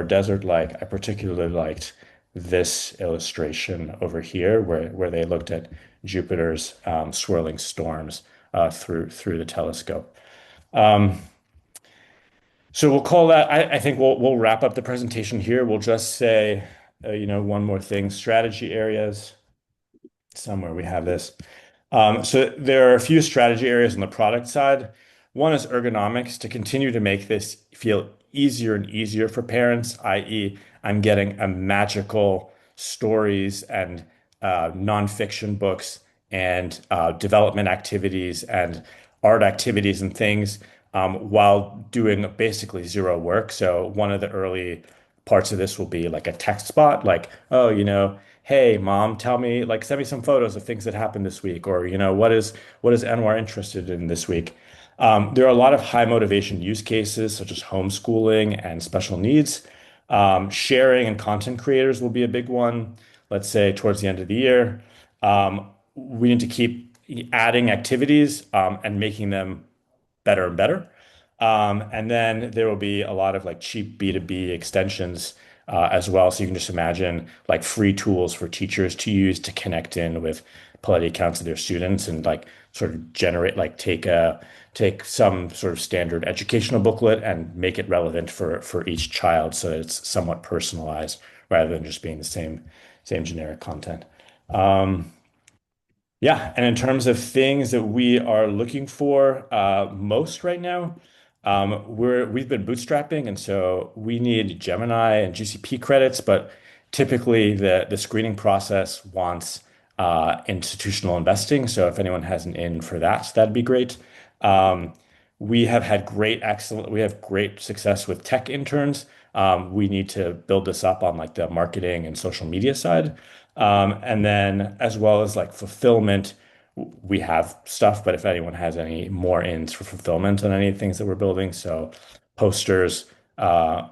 desert-like. I particularly liked this illustration over here, where they looked at Jupiter's swirling storms through the telescope. Um, so we'll call that. I think we'll wrap up the presentation here. We'll just say, one more thing: strategy areas. Somewhere we have this. So there are a few strategy areas on the product side. One is ergonomics to continue to make this feel easier and easier for parents, i.e., I'm getting a magical stories and nonfiction books and development activities and art activities and things while doing basically zero work. So one of the early parts of this will be like a text spot, like, oh, hey, mom, tell me, like, send me some photos of things that happened this week, or what is Anwar interested in this week? There are a lot of high motivation use cases, such as homeschooling and special needs. Sharing and content creators will be a big one, let's say towards the end of the year. We need to keep adding activities and making them better and better. And then there will be a lot of like cheap B2B extensions as well. So you can just imagine like free tools for teachers to use to connect in with Paletti accounts of their students and like sort of generate like take some sort of standard educational booklet and make it relevant for each child so that it's somewhat personalized rather than just being the same generic content. Um, yeah, and in terms of things that we are looking for most right now, we've been bootstrapping, and so we need Gemini and GCP credits, but typically the screening process wants institutional investing. So if anyone has an in for that, that'd be great. Um, we have had we have great success with tech interns. We need to build this up on like the marketing and social media side. And then as well as like fulfillment, we have stuff, but if anyone has any more ins for fulfillment on any things that we're building, so posters,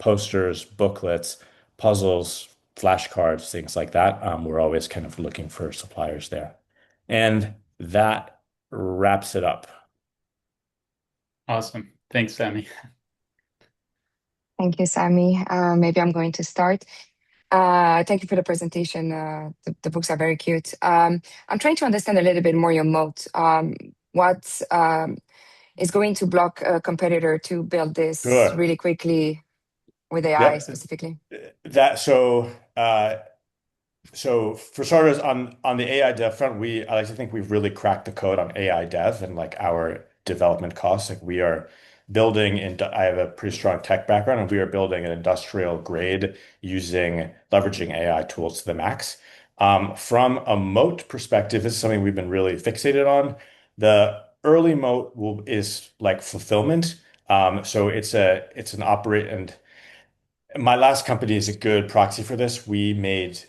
posters, booklets, puzzles, flashcards, things like that, we're always kind of looking for suppliers there. And that wraps it up.
Awesome. Thanks, Sami.
Thank you, Sami. Maybe I'm going to start. Thank you for the presentation. The books are very cute. I'm trying to understand a little bit more your moat. What is going to block a competitor to build this
Sure.
really quickly with AI
Yep.
specifically?
That so for starters, on the AI dev front, I like to think we've really cracked the code on AI dev and like our development costs. Like we are building, and I have a pretty strong tech background, and we are building an industrial grade leveraging AI tools to the max. From a moat perspective, this is something we've been really fixated on. The early moat is like fulfillment. So it's an operate and my last company is a good proxy for this. We made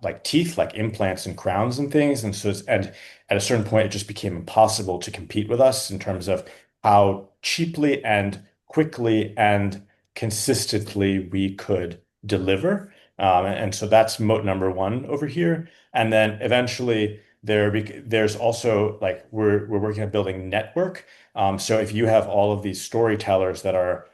like teeth, like implants and crowns and things, and at a certain point, it just became impossible to compete with us in terms of how cheaply and quickly and consistently we could deliver. And so that's moat number one over here. And then eventually there's also like we're working on building network. So if you have all of these storytellers that are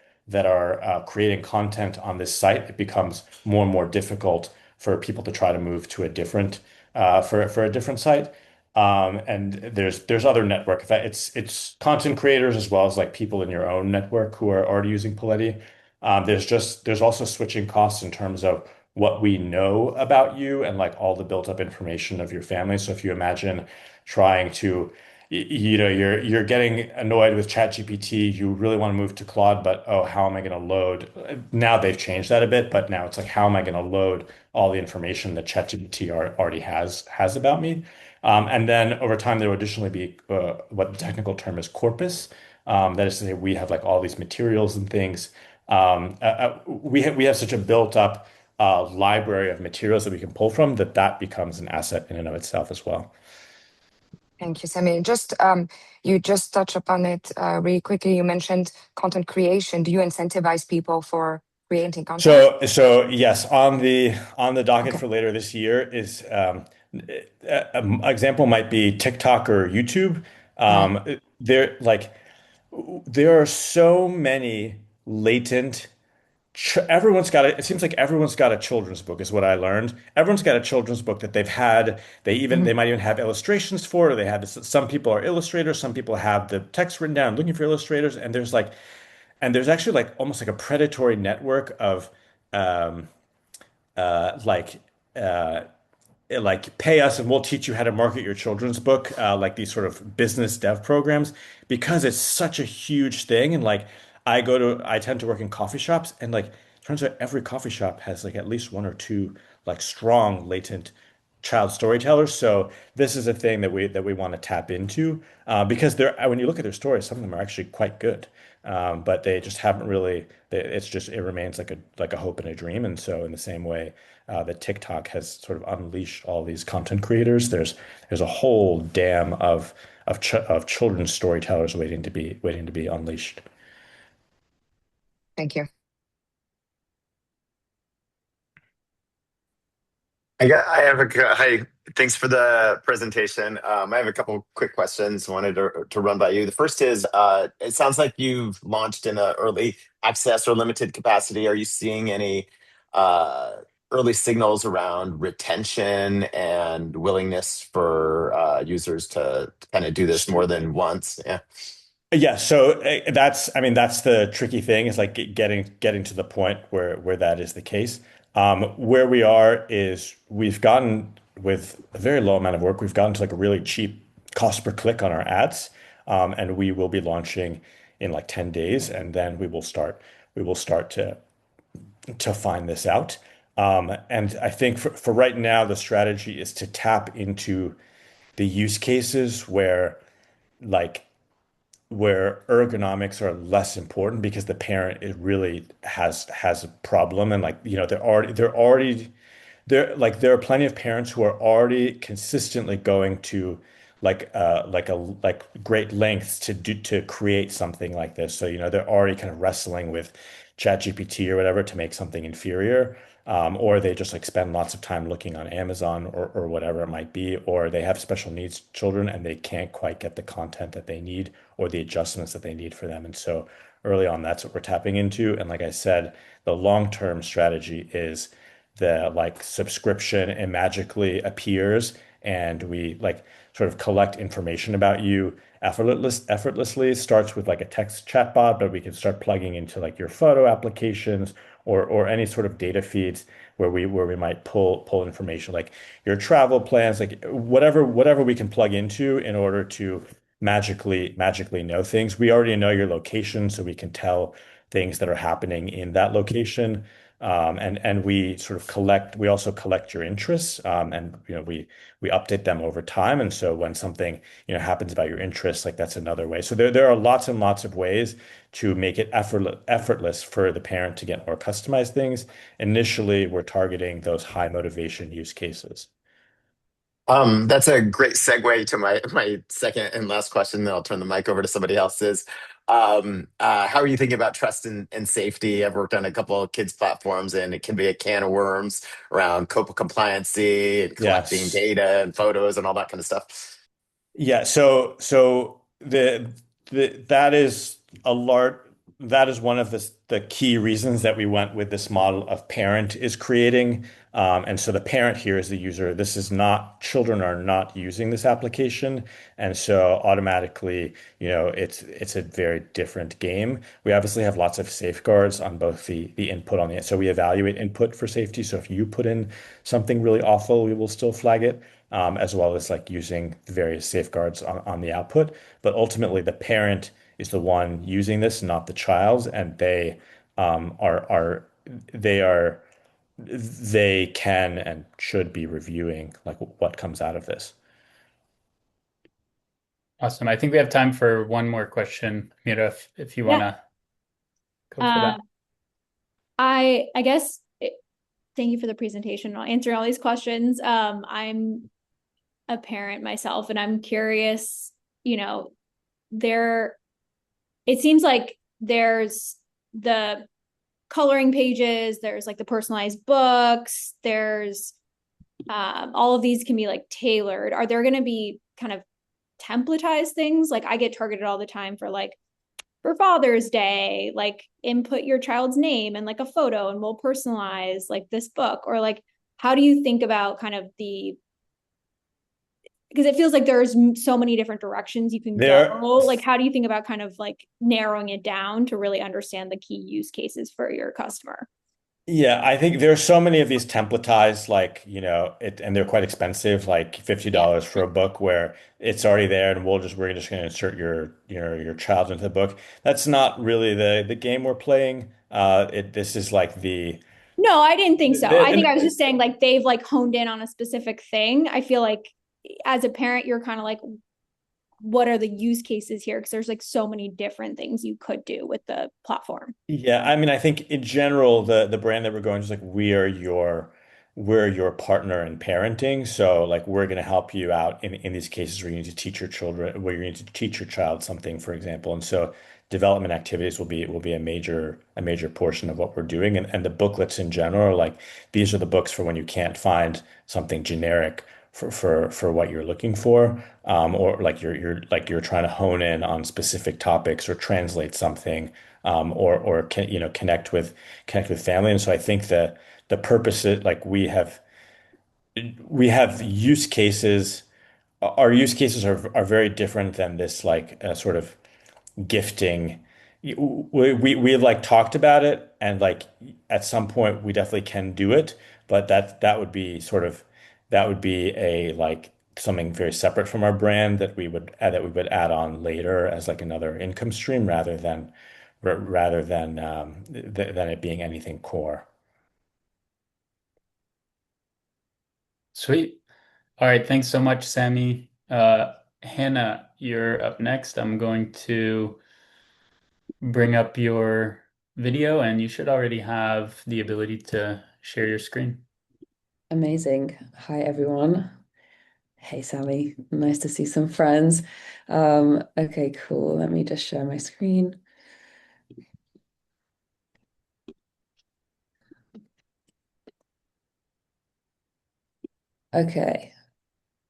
creating content on this site, it becomes more and more difficult for people to try to move to a different for a different site. And there's other network. It's content creators as well as like people in your own network who are already using Paletti. There's also switching costs in terms of what we know about you and like all the built up information of your family. So if you imagine trying to you're getting annoyed with ChatGPT. You really want to move to Claude, but oh, how am I going to load? Now they've changed that a bit, but now it's like, how am I going to load all the information that ChatGPT already has about me? And then over time, there will additionally be what the technical term is corpus. That is to say, we have like all these materials and things. We have such a built up library of materials that we can pull from that becomes an asset in and of itself as well.
Thank you, Sami. Just you just touched upon it really quickly. You mentioned content creation. Do you incentivize people for creating content?
So yes, on the docket
Okay.
for later this year is an example might be TikTok or YouTube.
Mm,
There like there are so many latent everyone's got it seems like everyone's got a children's book is what I learned. Everyone's got a children's book that they've had. They
mhm.
might even have illustrations for it, or they have this, some people are illustrators, some people have the text written down looking for illustrators, and there's actually like almost like a predatory network of um uh like uh like pay us and we'll teach you how to market your children's book, like these sort of business dev programs, because it's such a huge thing. And like I tend to work in coffee shops, and like turns out every coffee shop has like at least one or two like strong latent child storytellers. So this is a thing that we want to tap into because they're when you look at their stories, some of them are actually quite good, but they just haven't really. It remains like a hope and a dream. And so in the same way that TikTok has sort of unleashed all these content creators, there's a whole dam of children's storytellers waiting to be unleashed.
Thank you.
Hi, thanks for the presentation. I have a couple quick questions wanted to run by you. The first is, it sounds like you've launched in a early access or limited capacity. Are you seeing any early signals around retention and willingness for users to kind of do this more than once? Yeah.
Yeah, so I mean, that's the tricky thing is like getting to the point where that is the case. Where we are is we've gotten with a very low amount of work, we've gotten to like a really cheap cost per click on our ads, and we will be launching in like 10 days, and then we will start to find this out. And I think for right now, the strategy is to tap into the use cases like where ergonomics are less important because the parent it really has a problem and like there are plenty of parents who are already consistently going to like great lengths to create something like this. So they're already kind of wrestling with ChatGPT or whatever to make something inferior. Or they just like spend lots of time looking on Amazon or whatever it might be, or they have special needs children and they can't quite get the content that they need or the adjustments that they need for them. And so early on, that's what we're tapping into. And like I said, the long-term strategy is the like subscription and magically appears and we like sort of collect information about you effortlessly. It starts with like a text chatbot, but we can start plugging into like your photo applications or any sort of data feeds where we might pull information like your travel plans, like whatever we can plug into in order to magically know things. We already know your location, so we can tell things that are happening in that location. And we sort of we also collect your interests, and we update them over time. And so when something happens about your interests, like that's another way. So there are lots and lots of ways to make it effortless for the parent to get more customized things. Initially, we're targeting those high motivation use cases.
That's a great segue to my second and last question. Then I'll turn the mic over to somebody else. Is how are you thinking about trust and safety? I've worked on a couple of kids platforms, and it can be a can of worms around COPA compliancy and collecting
Yes.
data and photos and all that kind of stuff.
Yeah, so that is a large that is one of the key reasons that we went with this model of parent is creating. And so the parent here is the user. This is not children are not using this application, and so automatically, it's a very different game. We obviously have lots of safeguards on both the input on the so we evaluate input for safety. So if you put in something really awful, we will still flag it as well as like using the various safeguards on the output. But ultimately, the parent is the one using this, not the child, and they are they can and should be reviewing like what comes out of this.
Awesome. I think we have time for one more question, Mira, if you want
Yeah.
to go for that.
I guess thank you for the presentation. I'll answer all these questions. I'm a parent myself, and I'm curious, there it seems like there's the coloring pages, there's like the personalized books, there's all of these can be like tailored. Are there going to be kind of templatized things? Like I get targeted all the time for Father's Day, like input your child's name and like a photo and we'll personalize like this book. Or like, how do you think about kind of because it feels like there's so many different directions you can
There,
go. Like, how do you think about kind of like narrowing it down to really understand the key use cases for your customer?
yeah, I think there's so many of these templatized, like, and they're quite expensive, like
Yeah.
$50 for a book where it's already there and we're just going to insert your child into the book. That's not really the game we're playing. This is like
No, I didn't think so. I think I was
and
just saying like they've like honed in on a specific thing. I feel like as a parent, you're kind of like, what are the use cases here? Because there's like so many different things you could do with the platform.
Yeah, I mean, I think in general, the brand that we're going is like we're your partner in parenting. So like we're going to help you out in these cases where you need to teach your children, where you need to teach your child something, for example. And so development activities will be a major portion of what we're doing. And the booklets in general are like these are the books for when you can't find something generic for what you're looking for, or like you're trying to hone in on specific topics or translate something, or connect with family. And so I think the purpose is like we have use cases. Our use cases are very different than this like sort of gifting. We like talked about it, and like at some point we definitely can do it, but that would be that would be a like something very separate from our brand that we would add on later as like another income stream rather than it being anything core.
Sweet. All right. Thanks so much, Sami. Hannah, you're up next. I'm going to bring up your video, and you should already have the ability to share your screen.
Amazing. Hi, everyone. Hey, Sami. Nice to see some friends. Okay, cool. Let me just share my screen. Okay.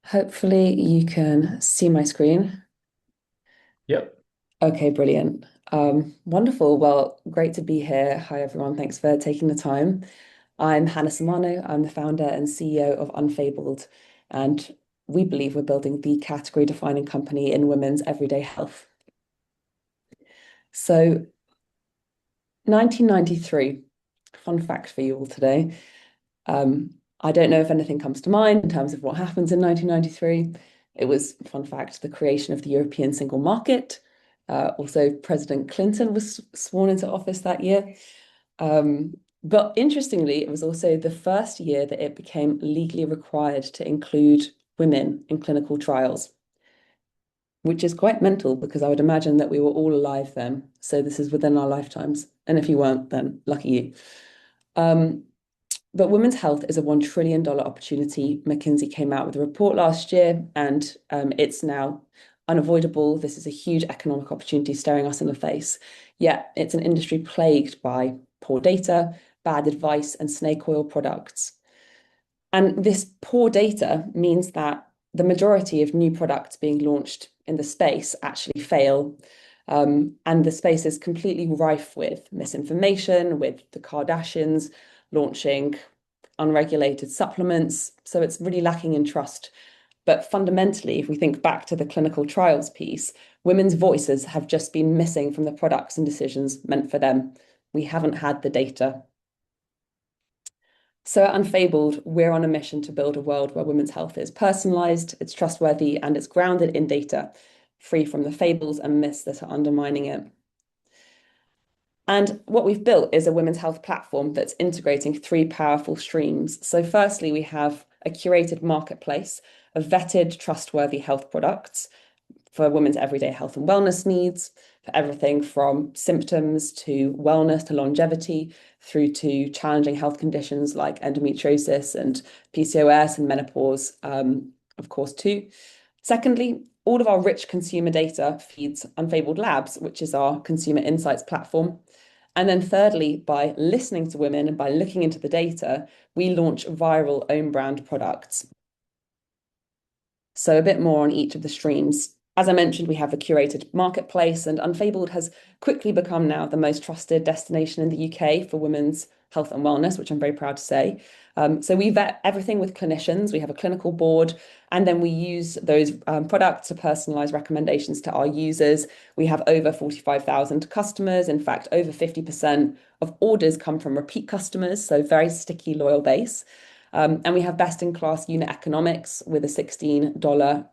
Hopefully you can see my screen.
Yep.
Okay, brilliant. Wonderful. Well, great to be here. Hi, everyone. Thanks for taking the time. I'm Hannah Samano. I'm the founder and CEO of Unfabled, and we believe we're building the category-defining company in women's everyday health. So, 1993, fun fact for you all today. I don't know if anything comes to mind in terms of what happens in 1993. It was, fun fact, the creation of the European single market. Also, President Clinton was sworn into office that year. But interestingly, it was also the first year that it became legally required to include women in clinical trials, which is quite mental because I would imagine that we were all alive then. So this is within our lifetimes. And if you weren't, then lucky you. But women's health is a $1 trillion opportunity. McKinsey came out with a report last year, and it's now unavoidable. This is a huge economic opportunity staring us in the face. Yet it's an industry plagued by poor data, bad advice, and snake oil products. And this poor data means that the majority of new products being launched in the space actually fail. And the space is completely rife with misinformation, with the Kardashians launching unregulated supplements. So it's really lacking in trust. But fundamentally, if we think back to the clinical trials piece, women's voices have just been missing from the products and decisions meant for them. We haven't had the data. So at Unfabled, we're on a mission to build a world where women's health is personalized, it's trustworthy, and it's grounded in data, free from the fables and myths that are undermining it. And what we've built is a women's health platform that's integrating three powerful streams. So firstly, we have a curated marketplace of vetted, trustworthy health products for women's everyday health and wellness needs, for everything from symptoms to wellness to longevity, through to challenging health conditions like endometriosis and PCOS and menopause, of course, too. Secondly, all of our rich consumer data feeds Unfabled Labs, which is our consumer insights platform. And then thirdly, by listening to women and by looking into the data, we launch viral own brand products. So a bit more on each of the streams. As I mentioned, we have a curated marketplace, and Unfabled has quickly become now the most trusted destination in the UK for women's health and wellness, which I'm very proud to say. So we vet everything with clinicians. We have a clinical board, and then we use those products to personalize recommendations to our users. We have over 45,000 customers. In fact, over 50% of orders come from repeat customers, so very sticky, loyal base. And we have best-in-class unit economics with a $16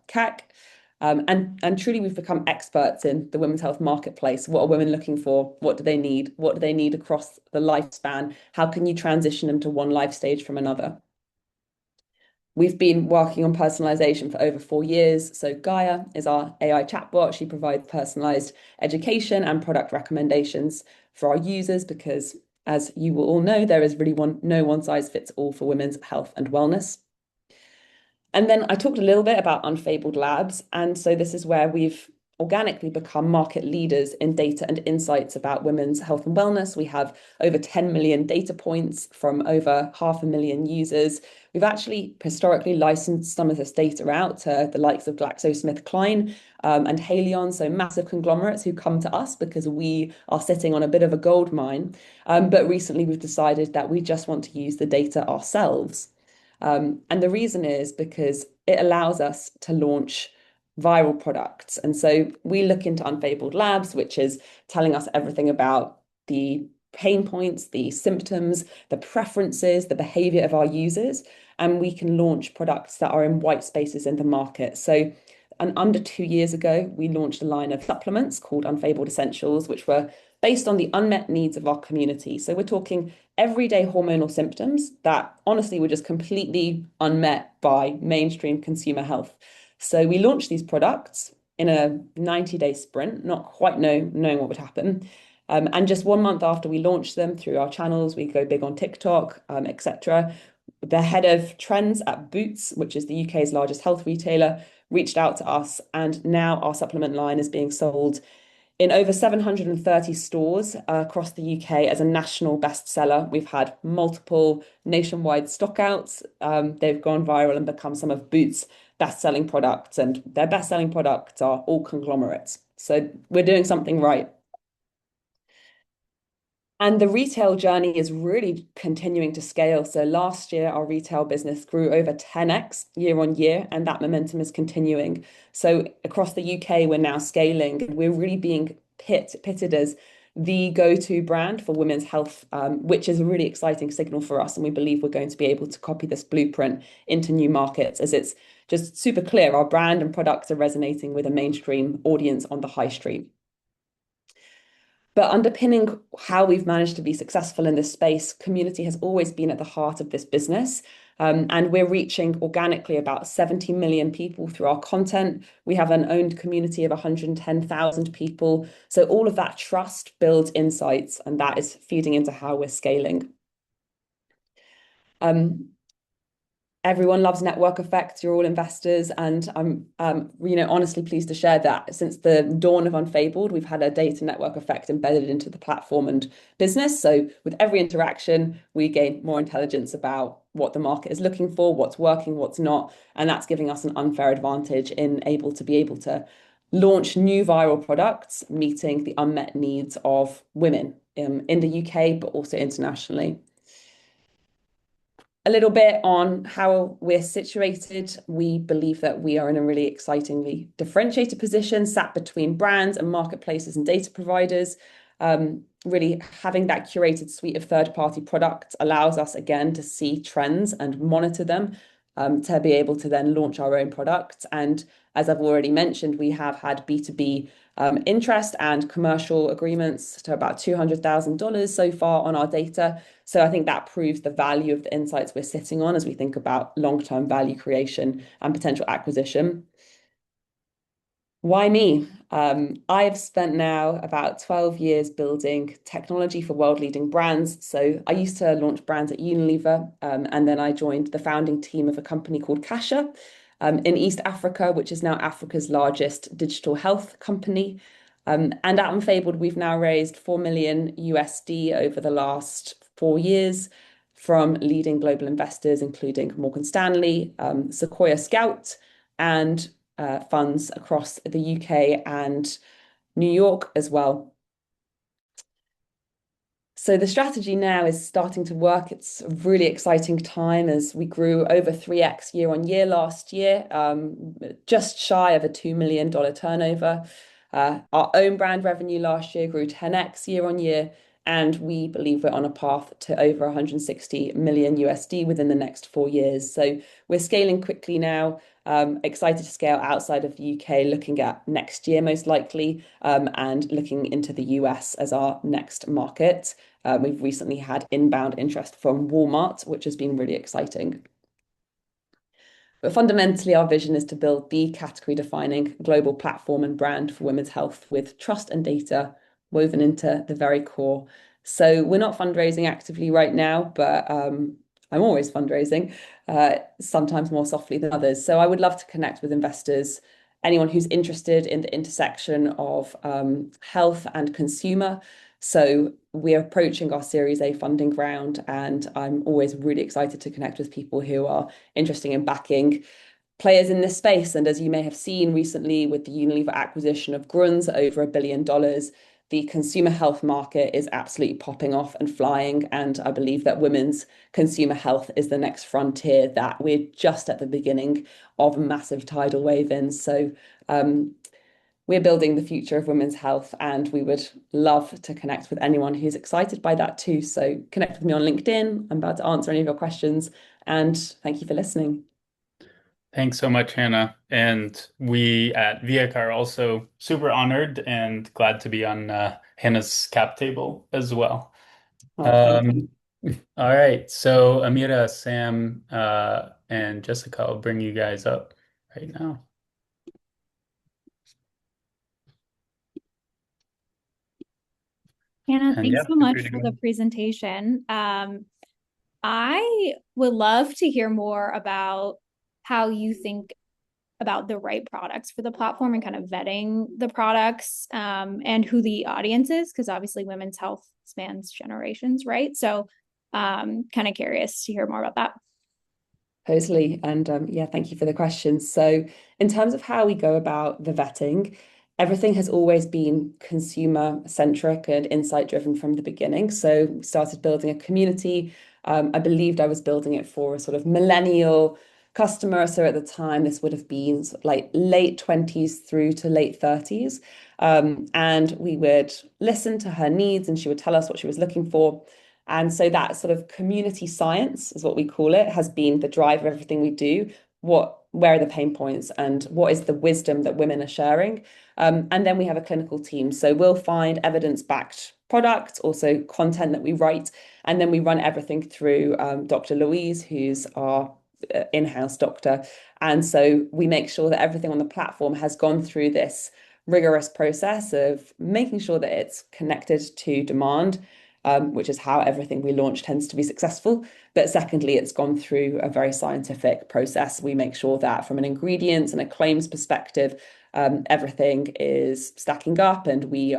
CAC. And truly, we've become experts in the women's health marketplace. What are women looking for? What do they need? What do they need across the lifespan? How can you transition them to one life stage from another? We've been working on personalization for over 4 years. So Gaia is our AI chatbot. She provides personalized education and product recommendations for our users because, as you will all know, there is really no one size fits all for women's health and wellness. And then I talked a little bit about Unfabled Labs. And so this is where we've organically become market leaders in data and insights about women's health and wellness. We have over 10 million data points from over 500,000 users. We've actually historically licensed some of this data out to the likes of GlaxoSmithKline and Haleon, so massive conglomerates who come to us because we are sitting on a bit of a gold mine. But recently we've decided that we just want to use the data ourselves. And the reason is because it allows us to launch viral products. And so we look into Unfabled Labs, which is telling us everything about the pain points, the symptoms, the preferences, the behavior of our users, and we can launch products that are in white spaces in the market. So, and under 2 years ago, we launched a line of supplements called Unfabled Essentials, which were based on the unmet needs of our community. So we're talking everyday hormonal symptoms that honestly were just completely unmet by mainstream consumer health. So we launched these products in a 90-day sprint, not quite knowing what would happen. And just 1 month after we launched them through our channels, we go big on TikTok, etc. The head of trends at Boots, which is the UK's largest health retailer, reached out to us, and now our supplement line is being sold in over 730 stores across the UK as a national bestseller. We've had multiple nationwide stockouts. They've gone viral and become some of Boots' best-selling products, and their best-selling products are all conglomerates. So we're doing something right. And the retail journey is really continuing to scale. So last year, our retail business grew over 10x year on year, and that momentum is continuing. So across the UK, we're now scaling. We're really being pitted as the go-to brand for women's health, which is a really exciting signal for us. And we believe we're going to be able to copy this blueprint into new markets, as it's just super clear our brand and products are resonating with a mainstream audience on the high street. But underpinning how we've managed to be successful in this space, community has always been at the heart of this business. And we're reaching organically about 70 million people through our content. We have an owned community of 110,000 people. So all of that trust builds insights, and that is feeding into how we're scaling. Everyone loves network effects. You're all investors, and I'm, honestly pleased to share that since the dawn of Unfabled, we've had a data network effect embedded into the platform and business. So with every interaction, we gain more intelligence about what the market is looking for, what's working, what's not, and that's giving us an unfair advantage in able to launch new viral products, meeting the unmet needs of women in the UK, but also internationally. A little bit on how we're situated. We believe that we are in a really excitingly differentiated position, sat between brands and marketplaces and data providers. Really having that curated suite of third-party products allows us again to see trends and monitor them, to be able to then launch our own products. And as I've already mentioned, we have had B2B interest and commercial agreements to about $200,000 so far on our data. So I think that proves the value of the insights we're sitting on as we think about long-term value creation and potential acquisition. Why me? I've spent now about 12 years building technology for world-leading brands. So I used to launch brands at Unilever, and then I joined the founding team of a company called Kasha in East Africa, which is now Africa's largest digital health company. And at Unfabled, we've now raised 4 million USD over the last 4 years from leading global investors, including Morgan Stanley, Sequoia Scout, and funds across the UK and New York as well. So the strategy now is starting to work. It's a really exciting time as we grew over 3x year on year last year, just shy of a $2 million turnover. Our own brand revenue last year grew 10x year on year, and we believe we're on a path to over 160 million USD within the next 4 years. So we're scaling quickly now. Excited to scale outside of the UK, looking at next year most likely, and looking into the US as our next market. We've recently had inbound interest from Walmart, which has been really exciting. But fundamentally, our vision is to build the category-defining global platform and brand for women's health with trust and data woven into the very core. So we're not fundraising actively right now, but I'm always fundraising, sometimes more softly than others. So I would love to connect with investors anyone who's interested in the intersection of health and consumer. So we're approaching our Series A funding round, and I'm always really excited to connect with people who are interested in backing players in this space. And as you may have seen recently with the Unilever acquisition of Grunz at over $1 billion, the consumer health market is absolutely popping off and flying. And I believe that women's consumer health is the next frontier that we're just at the beginning of a massive tidal wave in. So we're building the future of women's health, and we would love to connect with anyone who's excited by that too. So connect with me on LinkedIn. I'm about to answer any of your questions, and thank you for listening.
Thanks so much, Hannah. And we at VIAC are also super honored and glad to be on Hannah's cap table as well.
Oh, thank you.
All right. So Amira, Sam, and Jessica, I'll bring you guys up right now.
Hannah,
And
thanks
yeah,
so
feel
much
free to
for
go.
the presentation. I would love to hear more about how you think about the right products for the platform and kind of vetting the products and who the audience is, because obviously women's health spans generations, right? So kind of curious to hear more about that.
Totally. And yeah, thank you for the question. So, in terms of how we go about the vetting, everything has always been consumer centric and insight driven from the beginning. So, we started building a community. I believed I was building it for a sort of millennial customer. So, at the time, this would have been sort of like late 20s through to late 30s. And we would listen to her needs, and she would tell us what she was looking for. And so that sort of community science is what we call it, has been the drive of everything we do. Where are the pain points and what is the wisdom that women are sharing? And then we have a clinical team. So we'll find evidence-backed products, also content that we write, and then we run everything through Dr. Louise, who's our in-house doctor. And so we make sure that everything on the platform has gone through this rigorous process of making sure that it's connected to demand, which is how everything we launch tends to be successful. But secondly, it's gone through a very scientific process. We make sure that from an ingredients and a claims perspective, everything is stacking up, and we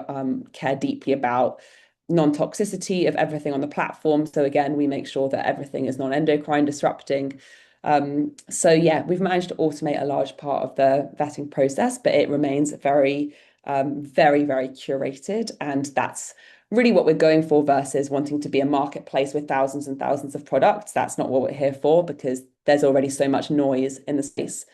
care deeply about non-toxicity of everything on the platform. So again, we make sure that everything is non-endocrine disrupting. So yeah, we've managed to automate a large part of the vetting process, but it remains very, very curated, and that's really what we're going for versus wanting to be a marketplace with thousands and thousands of products. That's not what we're here for, because there's already so much noise in the space.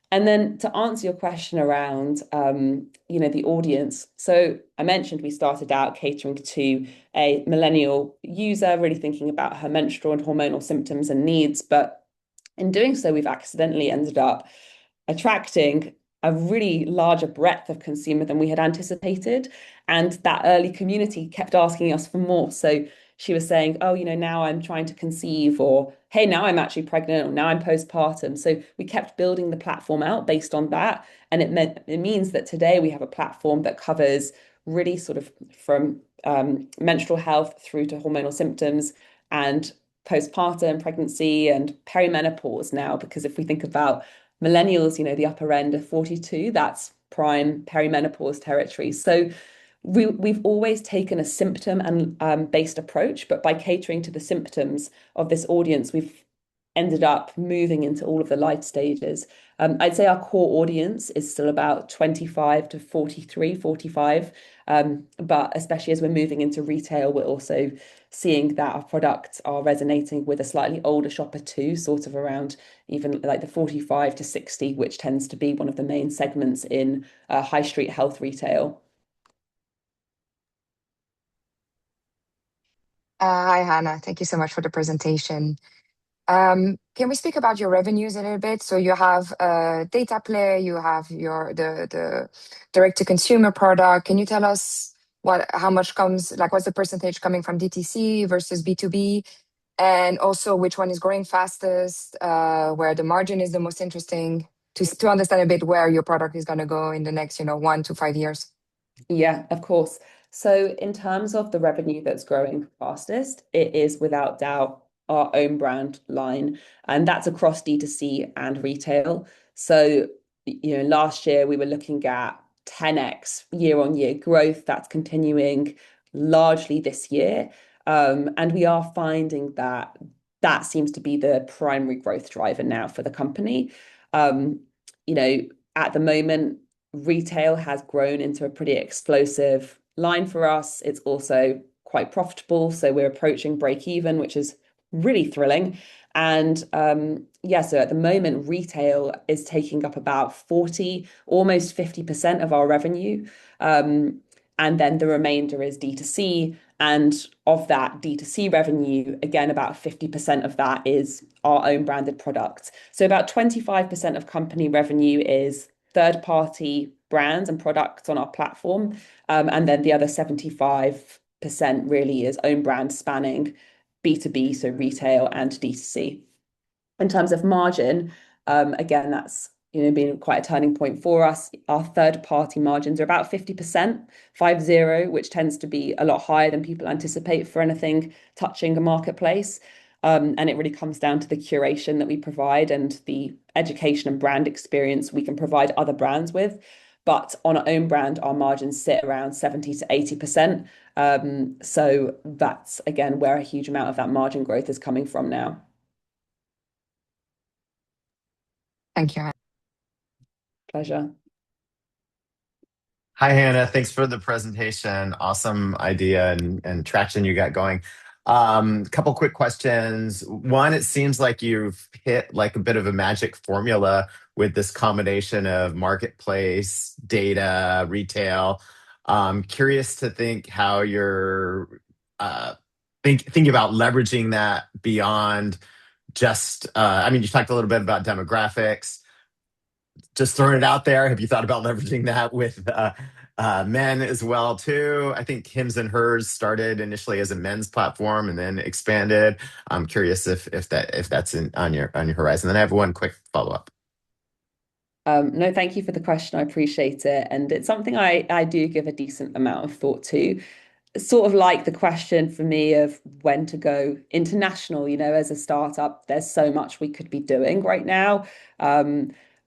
And then to answer your question around, the audience. So I mentioned we started out catering to a millennial user, really thinking about her menstrual and hormonal symptoms and needs. But in doing so, we've accidentally ended up attracting a really larger breadth of consumer than we had anticipated. And that early community kept asking us for more. So she was saying, oh, now I'm trying to conceive, or hey, now I'm actually pregnant, or now I'm postpartum. So we kept building the platform out based on that. And it means that today we have a platform that covers really sort of from menstrual health through to hormonal symptoms and postpartum, pregnancy, and perimenopause now. Because if we think about millennials, the upper end of 42, that's prime perimenopause territory. So we've always taken a symptom and based approach, but by catering to the symptoms of this audience, we've ended up moving into all of the life stages. I'd say our core audience is still about 25 to 43, 45. But especially as we're moving into retail, we're also seeing that our products are resonating with a slightly older shopper too, sort of around even like the 45 to 60, which tends to be one of the main segments in high street health retail.
Hi, Hannah. Thank you so much for the presentation. Can we speak about your revenues a little bit? So you have a data play, you have the direct to consumer product. Can you tell us how much comes, like what's the percentage coming from DTC versus B2B? And also which one is growing fastest, where the margin is the most interesting, to understand a bit where your product is going to go in the next, 1 to 5 years.
Yeah, of course. So in terms of the revenue that's growing fastest, it is without doubt our own brand line, and that's across D2C and retail. So last year we were looking at 10x year-on-year growth. That's continuing largely this year. And we are finding that that seems to be the primary growth driver now for the company. You know, at the moment, retail has grown into a pretty explosive line for us. It's also quite profitable. So we're approaching break even, which is really thrilling. And yeah, so at the moment, retail is taking up about 40, almost 50% of our revenue. And then the remainder is D2C. And of that D2C revenue, again, about 50% of that is our own branded products. So about 25% of company revenue is third-party brands and products on our platform. And then the other 75% really is own brand spanning B2B, so retail and D2C. In terms of margin, again, that's been quite a turning point for us. Our third-party margins are about 50%, 50, which tends to be a lot higher than people anticipate for anything touching a marketplace. And it really comes down to the curation that we provide and the education and brand experience we can provide other brands with. But on our own brand, our margins sit around 70 to 80%. So that's, again, where a huge amount of that margin growth is coming from now.
Thank you.
Pleasure.
Hi, Hannah. Thanks for the presentation. Awesome idea and traction you got going. Couple quick questions. One, it seems like you've hit like a bit of a magic formula with this combination of marketplace, data, retail. Curious to think how you're thinking about leveraging that beyond just, I mean, you talked a little bit about demographics. Just throwing it out there. Have you thought about leveraging that with men as well too? I think Hims and Hers started initially as a men's platform and then expanded. I'm curious if that's on your horizon. Then I have one quick follow-up.
No, thank you for the question. I appreciate it. And it's something I do give a decent amount of thought to. Sort of like the question for me of when to go international, as a startup, there's so much we could be doing right now.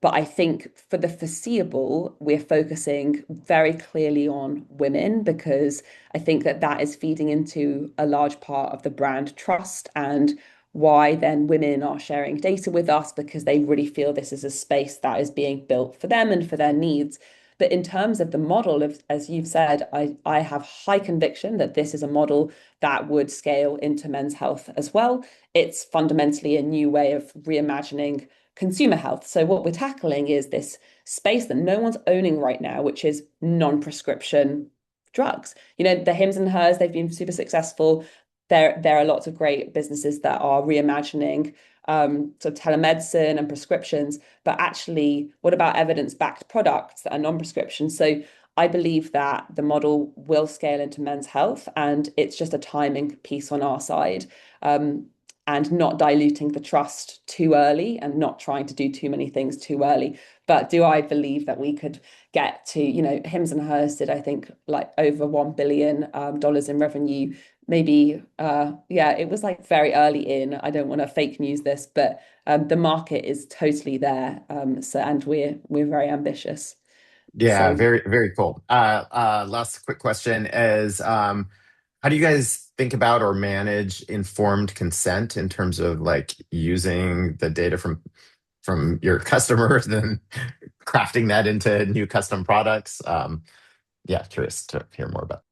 But I think for the foreseeable, we're focusing very clearly on women because I think that is feeding into a large part of the brand trust and why then women are sharing data with us because they really feel this is a space that is being built for them and for their needs. But in terms of the model of, as you've said, I have high conviction that this is a model that would scale into men's health as well. It's fundamentally a new way of reimagining consumer health. So what we're tackling is this space that no one's owning right now, which is non-prescription drugs. The Hims and Hers, they've been super successful. There are lots of great businesses that are reimagining sort of telemedicine and prescriptions, but actually, what about evidence-backed products that are non-prescription? So I believe that the model will scale into men's health, and it's just a timing piece on our side, and not diluting the trust too early and not trying to do too many things too early. But do I believe that we could get to, Hims and Hers did, I think, like over $1 billion in revenue. Maybe, it was like very early in. I don't want to fake news this, but the market is totally there. And we're very ambitious.
Yeah,
So
very, very cool. Last quick question is, how do you guys think about or manage informed consent in terms of like using the data from your customers and crafting that into new custom products? Yeah, curious to hear more about.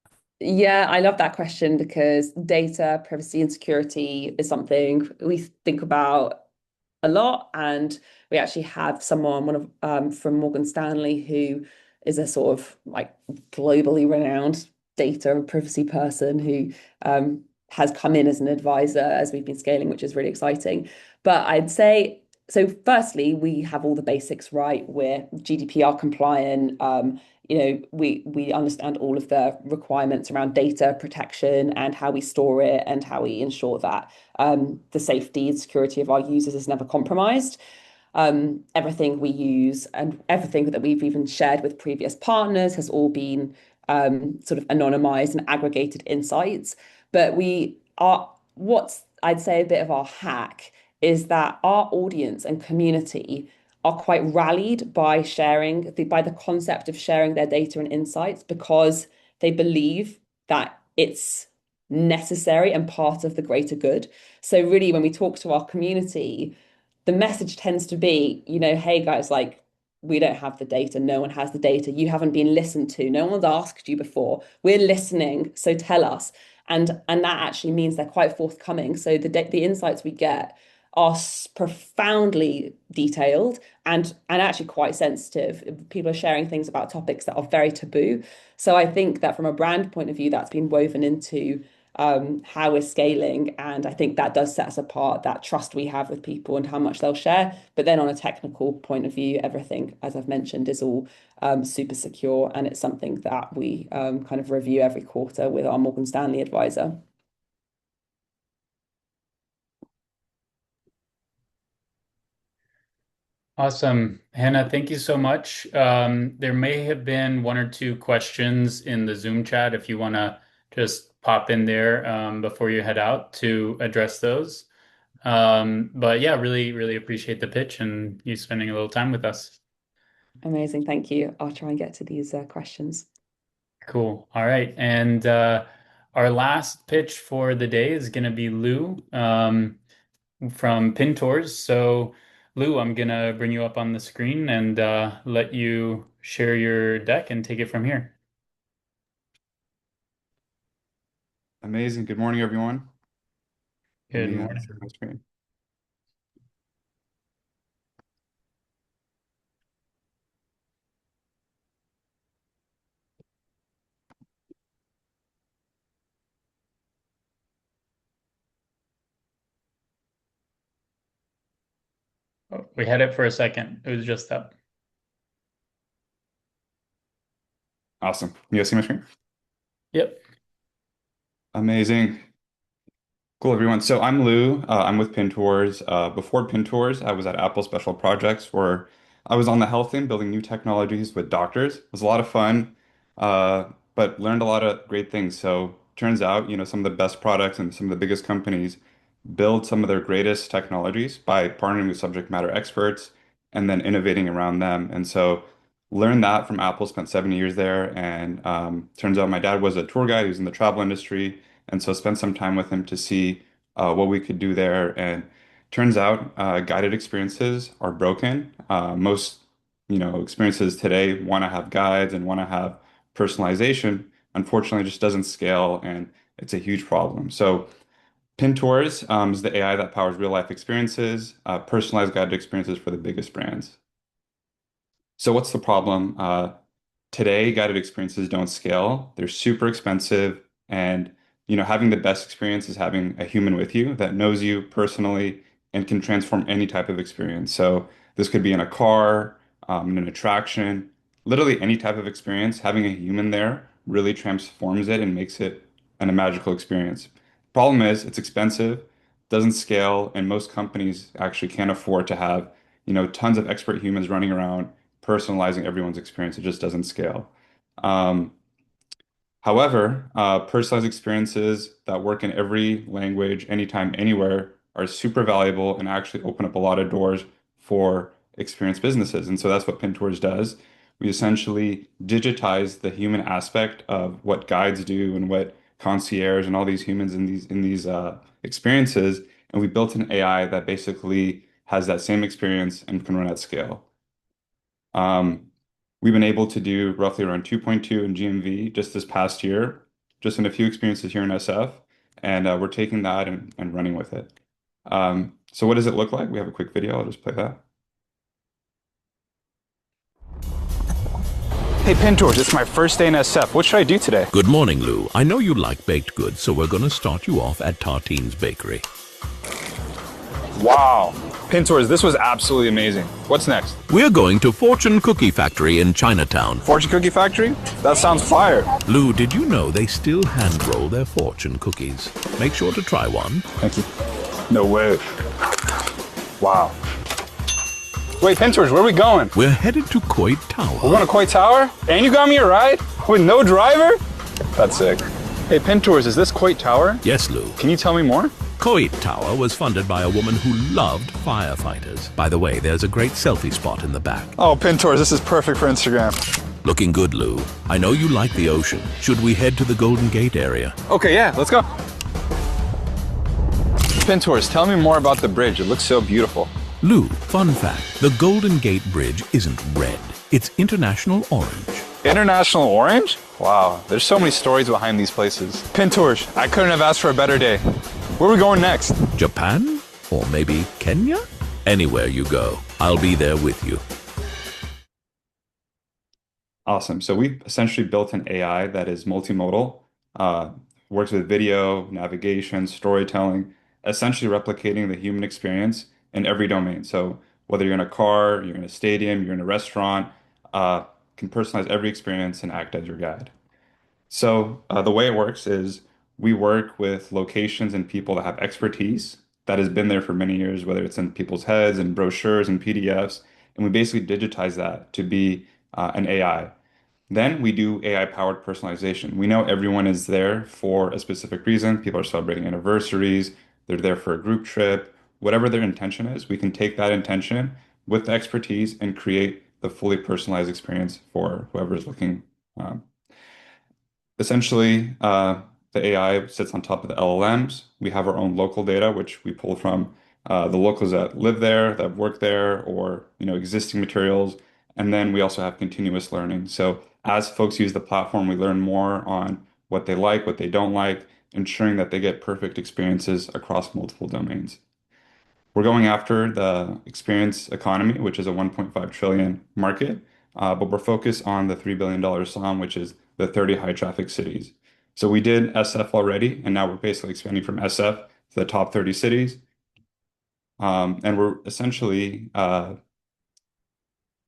yeah, I love that question because data, privacy, and security is something we think about a lot. And we actually have someone, from Morgan Stanley, who is a sort of like globally renowned data and privacy person who has come in as an advisor as we've been scaling, which is really exciting. But I'd say, so firstly, we have all the basics right. We're GDPR compliant. We understand all of the requirements around data protection and how we store it and how we ensure that the safety and security of our users is never compromised. Everything we use and everything that we've even shared with previous partners has all been sort of anonymized and aggregated insights. But what's I'd say a bit of our hack is that our audience and community are quite rallied by by the concept of sharing their data and insights because they believe that it's necessary and part of the greater good. So really, when we talk to our community, the message tends to be, hey guys, like, we don't have the data. No one has the data. You haven't been listened to. No one's asked you before. We're listening, so tell us. And that actually means they're quite forthcoming. So the insights we get are profoundly detailed and actually quite sensitive. People are sharing things about topics that are very taboo. So I think that from a brand point of view, that's been woven into how we're scaling. And I think that does set us apart, that trust we have with people and how much they'll share. But then on a technical point of view, everything, as I've mentioned, is all super secure. And it's something that we kind of review every quarter with our Morgan Stanley advisor.
Awesome. Hannah, thank you so much. There may have been one or two questions in the Zoom chat if you want to just pop in there before you head out to address those. But yeah, really, really appreciate the pitch and you spending a little time with us.
Amazing. Thank you. I'll try and get to these questions.
Cool. All right. And our last pitch for the day is going to be Lou from Pintours. So Lou, I'm going to bring you up on the screen and let you share your deck and take it from here.
Amazing. Good morning, everyone.
Good morning.
Share my screen.
Oh, we had it for a second. It was just up.
Awesome. You guys see my screen?
Yep.
Amazing. Cool, everyone. So I'm Lou. I'm with Pintours. Before Pintours, I was at Apple Special Projects where I was on the health end building new technologies with doctors. It was a lot of fun, but learned a lot of great things. So turns out, some of the best products and some of the biggest companies build some of their greatest technologies by partnering with subject matter experts and then innovating around them. And so learned that from Apple, spent 7 years there. And turns out my dad was a tour guide. He was in the travel industry. And so spent some time with him to see what we could do there. And turns out guided experiences are broken. Most, experiences today want to have guides and want to have personalization. Unfortunately, it just doesn't scale, and it's a huge problem. So Pintours is the AI that powers real life experiences, personalized guided experiences for the biggest brands. So what's the problem? Today, guided experiences don't scale. They're super expensive, and having the best experience is having a human with you that knows you personally and can transform any type of experience. So this could be in a car, in an attraction, literally any type of experience. Having a human there really transforms it and makes it a magical experience. Problem is, it's expensive, doesn't scale, and most companies actually can't afford to have, tons of expert humans running around personalizing everyone's experience. It just doesn't scale. However, personalized experiences that work in every language, anytime, anywhere, are super valuable and actually open up a lot of doors for experienced businesses. And so that's what Pintours does. We essentially digitize the human aspect of what guides do and what concierge and all these humans in these experiences, and we built an AI that basically has that same experience and can run at scale. We've been able to do roughly around 2.2 in GMV just this past year, just in a few experiences here in SF, and we're taking that and running with it. So what does it look like? We have a quick video. I'll just play that.
Hey Pintours, it's my first day in SF. What should I do today?
Good morning, Lou. I know you like baked goods, so we're going to start you off at Tartine's Bakery.
Wow. Pintours, this was absolutely amazing. What's next?
We're going to Fortune Cookie Factory in Chinatown.
Fortune Cookie Factory? That sounds fire.
Lou, did you know they still hand roll their fortune cookies? Make sure to try one.
Thank you. No way. Wow. Wait, Pintours, where are we going?
We're headed to Coit Tower.
We're going to Coit Tower? And you got me a ride? With no driver? That's sick. Hey, Pintours, is this Coit Tower?
Yes, Lou.
Can you tell me more?
Coit Tower was funded by a woman who loved firefighters. By the way, there's a great selfie spot in the back.
Oh, Pintours, this is perfect for Instagram.
Looking good, Lou. I know you like the ocean. Should we head to the Golden Gate area?
Okay, yeah, let's go. Pintours, tell me more about the bridge. It looks so beautiful.
Lou, fun fact. The Golden Gate Bridge isn't red. It's international orange.
International orange? Wow, there's so many stories behind these places. Pintours, I couldn't have asked for a better day. Where are we going next?
Japan? Or maybe Kenya? Anywhere you go, I'll be there with you.
Awesome. So we've essentially built an AI that is multimodal, works with video, navigation, storytelling, essentially replicating the human experience in every domain. So whether you're in a car, you're in a stadium, you're in a restaurant, can personalize every experience and act as your guide. So the way it works is we work with locations and people that have expertise that has been there for many years, whether it's in people's heads and brochures and PDFs, and we basically digitize that to be an AI. Then we do AI-powered personalization. We know everyone is there for a specific reason. People are celebrating anniversaries, they're there for a group trip, whatever their intention is, we can take that intention with the expertise and create the fully personalized experience for whoever is looking. Essentially, the AI sits on top of the LLMs. We have our own local data, which we pull from the locals that live there, that work there, or existing materials. And then we also have continuous learning. So as folks use the platform, we learn more on what they like, what they don't like, ensuring that they get perfect experiences across multiple domains. We're going after the experience economy, which is a 1.5 trillion market, but we're focused on the $3 billion SOM, which is the 30 high traffic cities. So we did SF already, and now we're basically expanding from SF to the top 30 cities. And we're essentially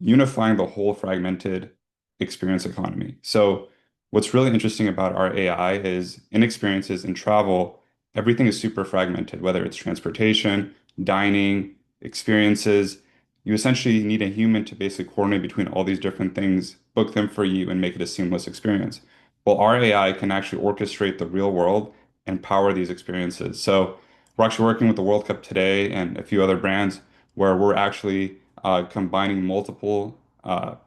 unifying the whole fragmented experience economy. So what's really interesting about our AI is in experiences in travel, everything is super fragmented, whether it's transportation, dining, experiences. You essentially need a human to basically coordinate between all these different things, book them for you, and make it a seamless experience. Well, our AI can actually orchestrate the real world and power these experiences. So we're actually working with the World Cup today and a few other brands where we're actually combining multiple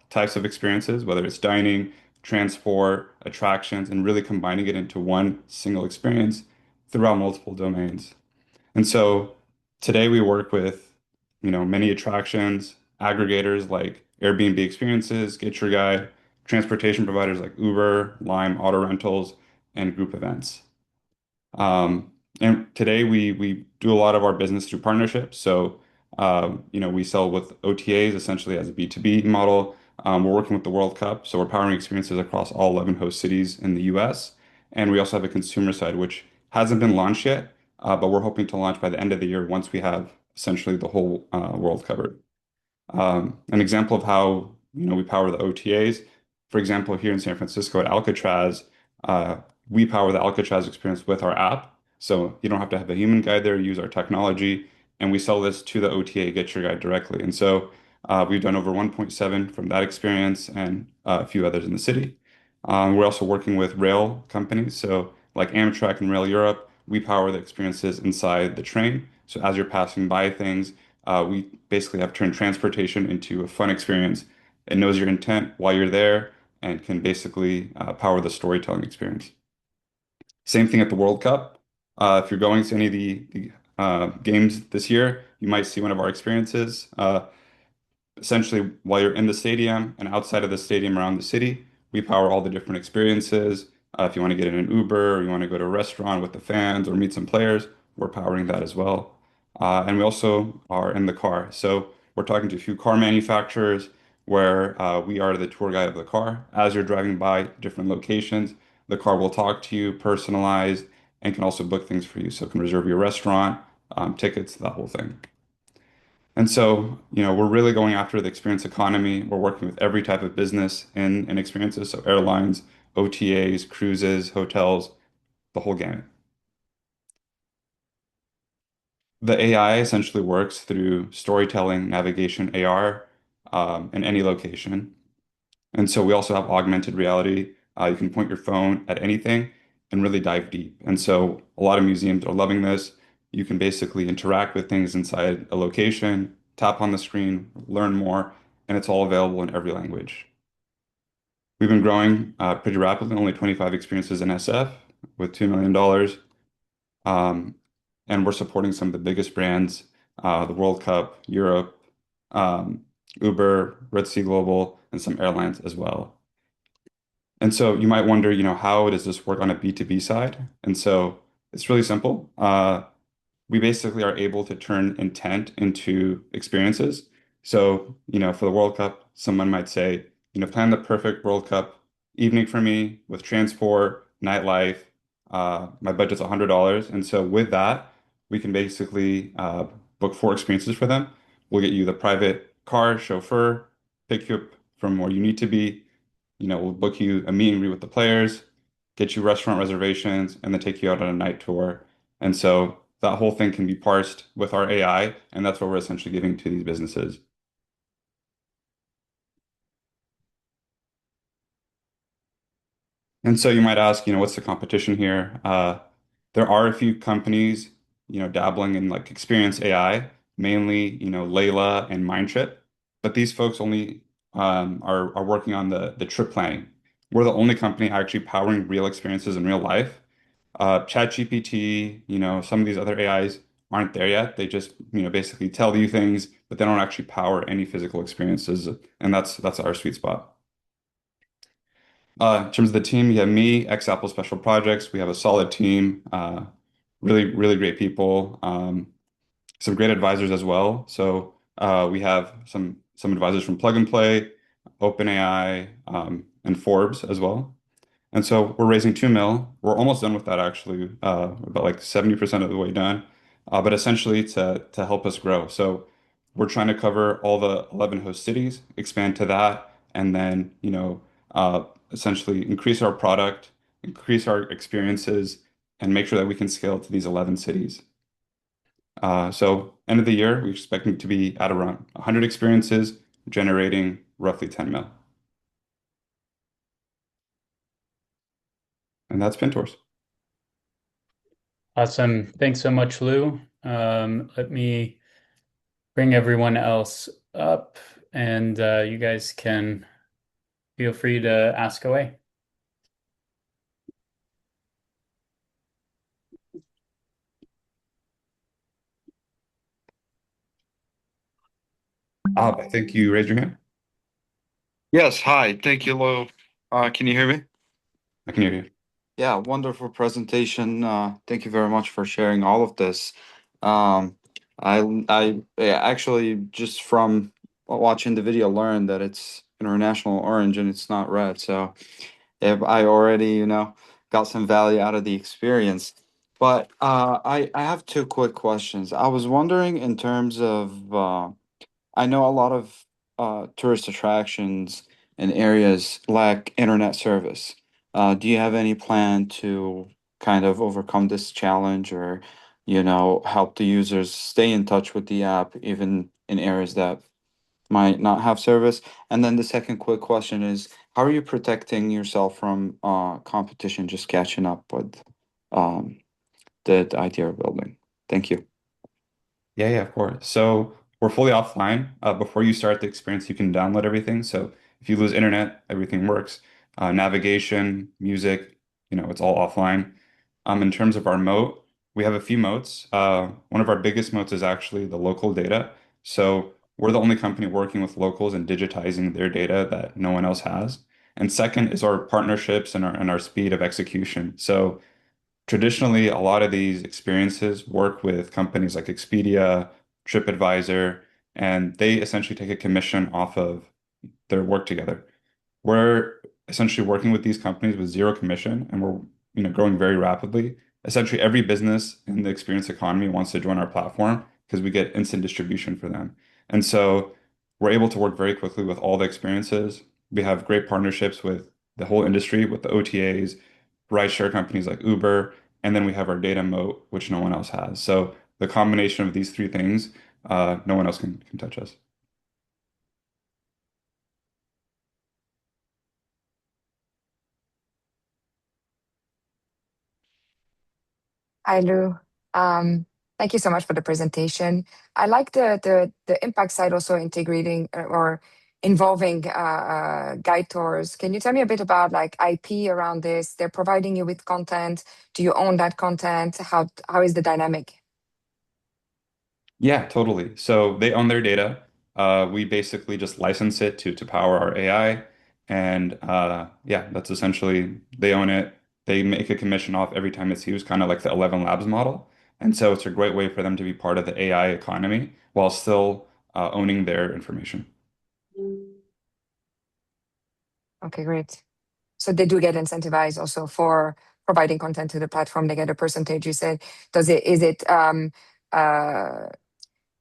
types of experiences, whether it's dining, transport, attractions, and really combining it into one single experience throughout multiple domains. And so today we work with, many attractions, aggregators like Airbnb experiences, Get Your Guide, transportation providers like Uber, Lime, auto rentals, and group events. And today we do a lot of our business through partnerships. So, we sell with OTAs essentially as a B2B model. We're working with the World Cup, so we're powering experiences across all 11 host cities in the US. And we also have a consumer side, which hasn't been launched yet, but we're hoping to launch by the end of the year once we have essentially the whole world covered. An example of how we power the OTAs, for example, here in San Francisco at Alcatraz, we power the Alcatraz experience with our app. So you don't have to have a human guide there, use our technology, and we sell this to the OTA, Get Your Guide directly. And so we've done over 1.7 from that experience and a few others in the city. We're also working with rail companies. So like Amtrak and Rail Europe, we power the experiences inside the train. So as you're passing by things, we basically have turned transportation into a fun experience. It knows your intent while you're there and can basically power the storytelling experience. Same thing at the World Cup. If you're going to any of the games this year, you might see one of our experiences. Essentially, while you're in the stadium and outside of the stadium around the city, we power all the different experiences. If you want to get in an Uber, or you want to go to a restaurant with the fans or meet some players, we're powering that as well. And we also are in the car. So we're talking to a few car manufacturers where we are the tour guide of the car. As you're driving by different locations, the car will talk to you, personalized, and can also book things for you. So it can reserve your restaurant, tickets, that whole thing. And so, we're really going after the experience economy. We're working with every type of business in experiences, so airlines, OTAs, cruises, hotels, the whole gamut. The AI essentially works through storytelling, navigation, AR, in any location. And so we also have augmented reality. You can point your phone at anything and really dive deep. And so a lot of museums are loving this. You can basically interact with things inside a location, tap on the screen, learn more, and it's all available in every language. We've been growing pretty rapidly, only 25 experiences in SF with $2 million. And we're supporting some of the biggest brands, the World Cup, Europe, um, Uber, Red Sea Global, and some airlines as well. And so you might wonder, how does this work on a B2B side? And so it's really simple. We basically are able to turn intent into experiences. So, for the World Cup, someone might say, plan the perfect World Cup evening for me with transport, nightlife. My budget's $100. And so with that, we can basically book 4 experiences for them. We'll get you the private car, chauffeur, pick you up from where you need to be. We'll book you a meet and greet with the players, get you restaurant reservations, and then take you out on a night tour. And so that whole thing can be parsed with our AI, and that's what we're essentially giving to these businesses. And so you might ask, what's the competition here? There are a few companies, dabbling in like experience AI, mainly, Layla and Mindtrip, but these folks only are working on the trip planning. We're the only company actually powering real experiences in real life. ChatGPT, some of these other AIs aren't there yet. They just, basically tell you things, but they don't actually power any physical experiences, and that's our sweet spot. In terms of the team, you have me, ex-Apple Special Projects. We have a solid team, really, really great people, some great advisors as well. So we have some advisors from Plug and Play, OpenAI, and Forbes as well. And so we're raising 2 mil. We're almost done with that actually, about like 70% of the way done. But essentially to help us grow. So we're trying to cover all the 11 host cities, expand to that, and then, essentially increase our product, increase our experiences, and make sure that we can scale to these 11 cities. So end of the year, we're expecting to be at around 100 experiences, generating roughly 10 mil. And that's Pintours.
Awesome. Thanks so much, Lou. Let me bring everyone else up, and you guys can feel free to ask away.
I think you raised your hand.
Yes, hi. Thank you, Lou. Can you hear me?
I can hear you.
Yeah, wonderful presentation. Thank you very much for sharing all of this. Um, yeah, actually just from watching the video learned that it's international orange and it's not red. So if I already, got some value out of the experience. But I have two quick questions. I was wondering in terms of I know a lot of tourist attractions and areas lack internet service. Do you have any plan to kind of overcome this challenge or, help the users stay in touch with the app even in areas that might not have service? And then the second quick question is, how are you protecting yourself from competition just catching up with um, the idea of building? Thank you.
Yeah, of course. So we're fully offline. Before you start the experience, you can download everything. So if you lose internet, everything works. Navigation, music, it's all offline. In terms of our moat, we have a few moats. One of our biggest moats is actually the local data. So we're the only company working with locals and digitizing their data that no one else has. And second is our partnerships and our speed of execution. So traditionally, a lot of these experiences work with companies like Expedia, TripAdvisor, and they essentially take a commission off of their work together. We're essentially working with these companies with zero commission, and we're, growing very rapidly. Essentially, every business in the experience economy wants to join our platform because we get instant distribution for them. And so we're able to work very quickly with all the experiences. We have great partnerships with the whole industry, with the OTAs, rideshare companies like Uber, and then we have our data moat, which no one else has. So the combination of these three things, no one else can touch us.
Hi, Lou. Um, Thank you so much for the presentation. I like the impact side also integrating or involving guide tours. Can you tell me a bit about like IP around this? They're providing you with content. Do you own that content? How is the dynamic?
Yeah, totally. So they own their data. We basically just license it to power our AI, and yeah, that's essentially they own it. They make a commission off every time it's used, kind of like the 11 Labs model. And so it's a great way for them to be part of the AI economy while still owning their information.
Okay, great. So they do get incentivized also for providing content to the platform. They get a percentage. You said, uh,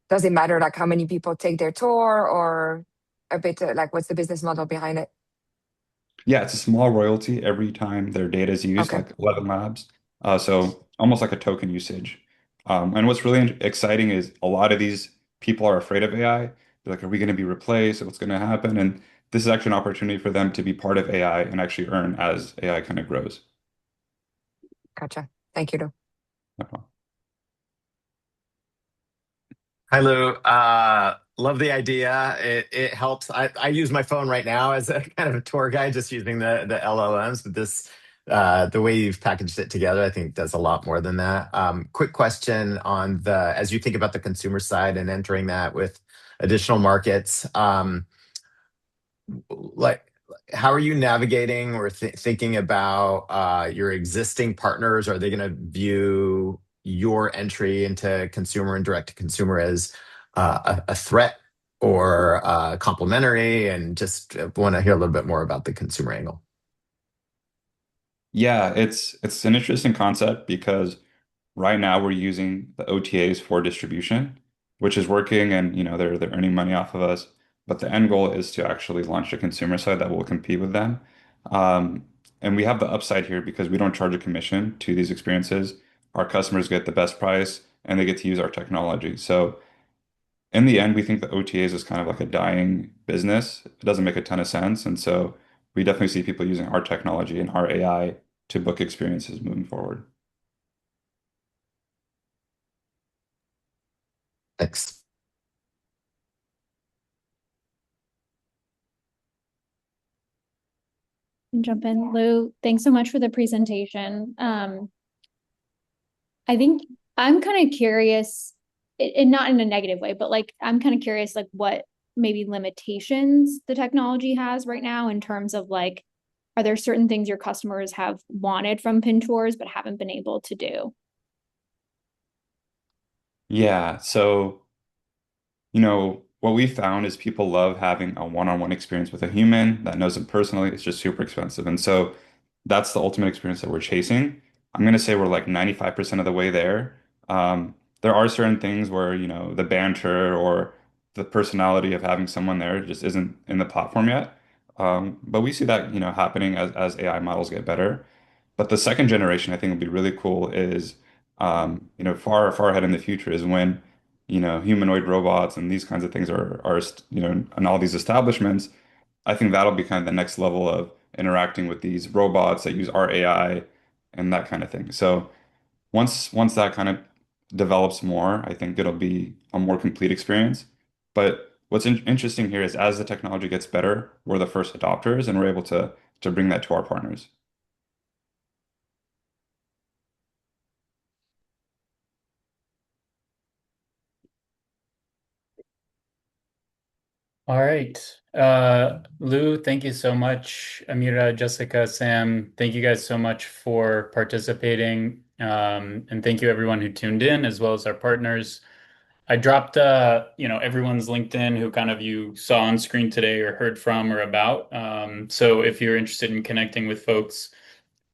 does it matter like how many people take their tour or a bit like what's the business model behind it?
Yeah, it's a small royalty every time their data is used,
Okay,
like 11 Labs. So almost like a token usage. And what's really exciting is a lot of these people are afraid of AI. They're like, are we going to be replaced? What's going to happen? And this is actually an opportunity for them to be part of AI and actually earn as AI kind of grows.
gotcha. Thank you, Lou.
No problem.
Hi, Lou. Love the idea. It helps. I use my phone right now as a kind of a tour guide, just using the LLMs. But this, the way you've packaged it together, I think does a lot more than that. Quick question on as you think about the consumer side and entering that with additional markets, like how are you navigating or thinking about your existing partners? Are they going to view your entry into consumer and direct to consumer as a threat or complementary? And just want to hear a little bit more about the consumer angle.
Yeah, it's an interesting concept because right now we're using the OTAs for distribution, which is working and they're earning money off of us. But the end goal is to actually launch a consumer site that will compete with them. Um, and we have the upside here because we don't charge a commission to these experiences. Our customers get the best price and they get to use our technology. So in the end, we think the OTAs is kind of like a dying business. It doesn't make a ton of sense. And so we definitely see people using our technology and our AI to book experiences moving forward.
Thanks.
Jump in, Lou. Thanks so much for the presentation. I think I'm kind of curious, and not in a negative way, but like I'm kind of curious, like what maybe limitations the technology has right now in terms of like, are there certain things your customers have wanted from Pin Tours but haven't been able to do?
Yeah. So what we found is people love having a one-on-one experience with a human that knows them personally. It's just super expensive. And so that's the ultimate experience that we're chasing. I'm going to say we're like 95% of the way there. There are certain things where, the banter or the personality of having someone there just isn't in the platform yet. But we see that, happening as AI models get better. But the second generation, I think would be really cool is, far, far ahead in the future is when humanoid robots and these kinds of things are in all these establishments. I think that'll be kind of the next level of interacting with these robots that use our AI and that kind of thing. So once that kind of develops more, I think it'll be a more complete experience. But what's interesting here is as the technology gets better, we're the first adopters and we're able to bring that to our partners.
All right. Lou, thank you so much. Amira, Jessica, Sam, thank you guys so much for participating. And thank you everyone who tuned in, as well as our partners. I dropped everyone's LinkedIn who kind of you saw on screen today or heard from or about. So if you're interested in connecting with folks,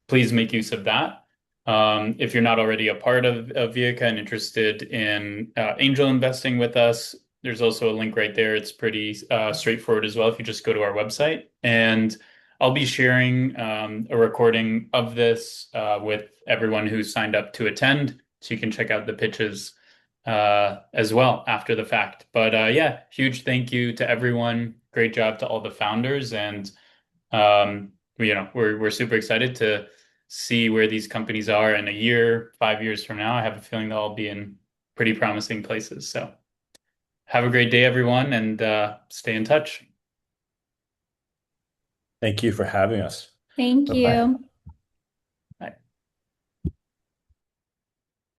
please make use of that. If you're not already a part of Viaca and interested in angel investing with us, there's also a link right there. It's pretty straightforward as well if you just go to our website. And I'll be sharing a recording of this with everyone who signed up to attend, so you can check out the pitches as well after the fact. But yeah, huge thank you to everyone. Great job to all the founders, and we're super excited to see where these companies are in a year, 5 years from now. I have a feeling they'll all be in pretty promising places. So have a great day, everyone, and stay in touch.
Thank you for having us.
Thank
Bye-bye.
you.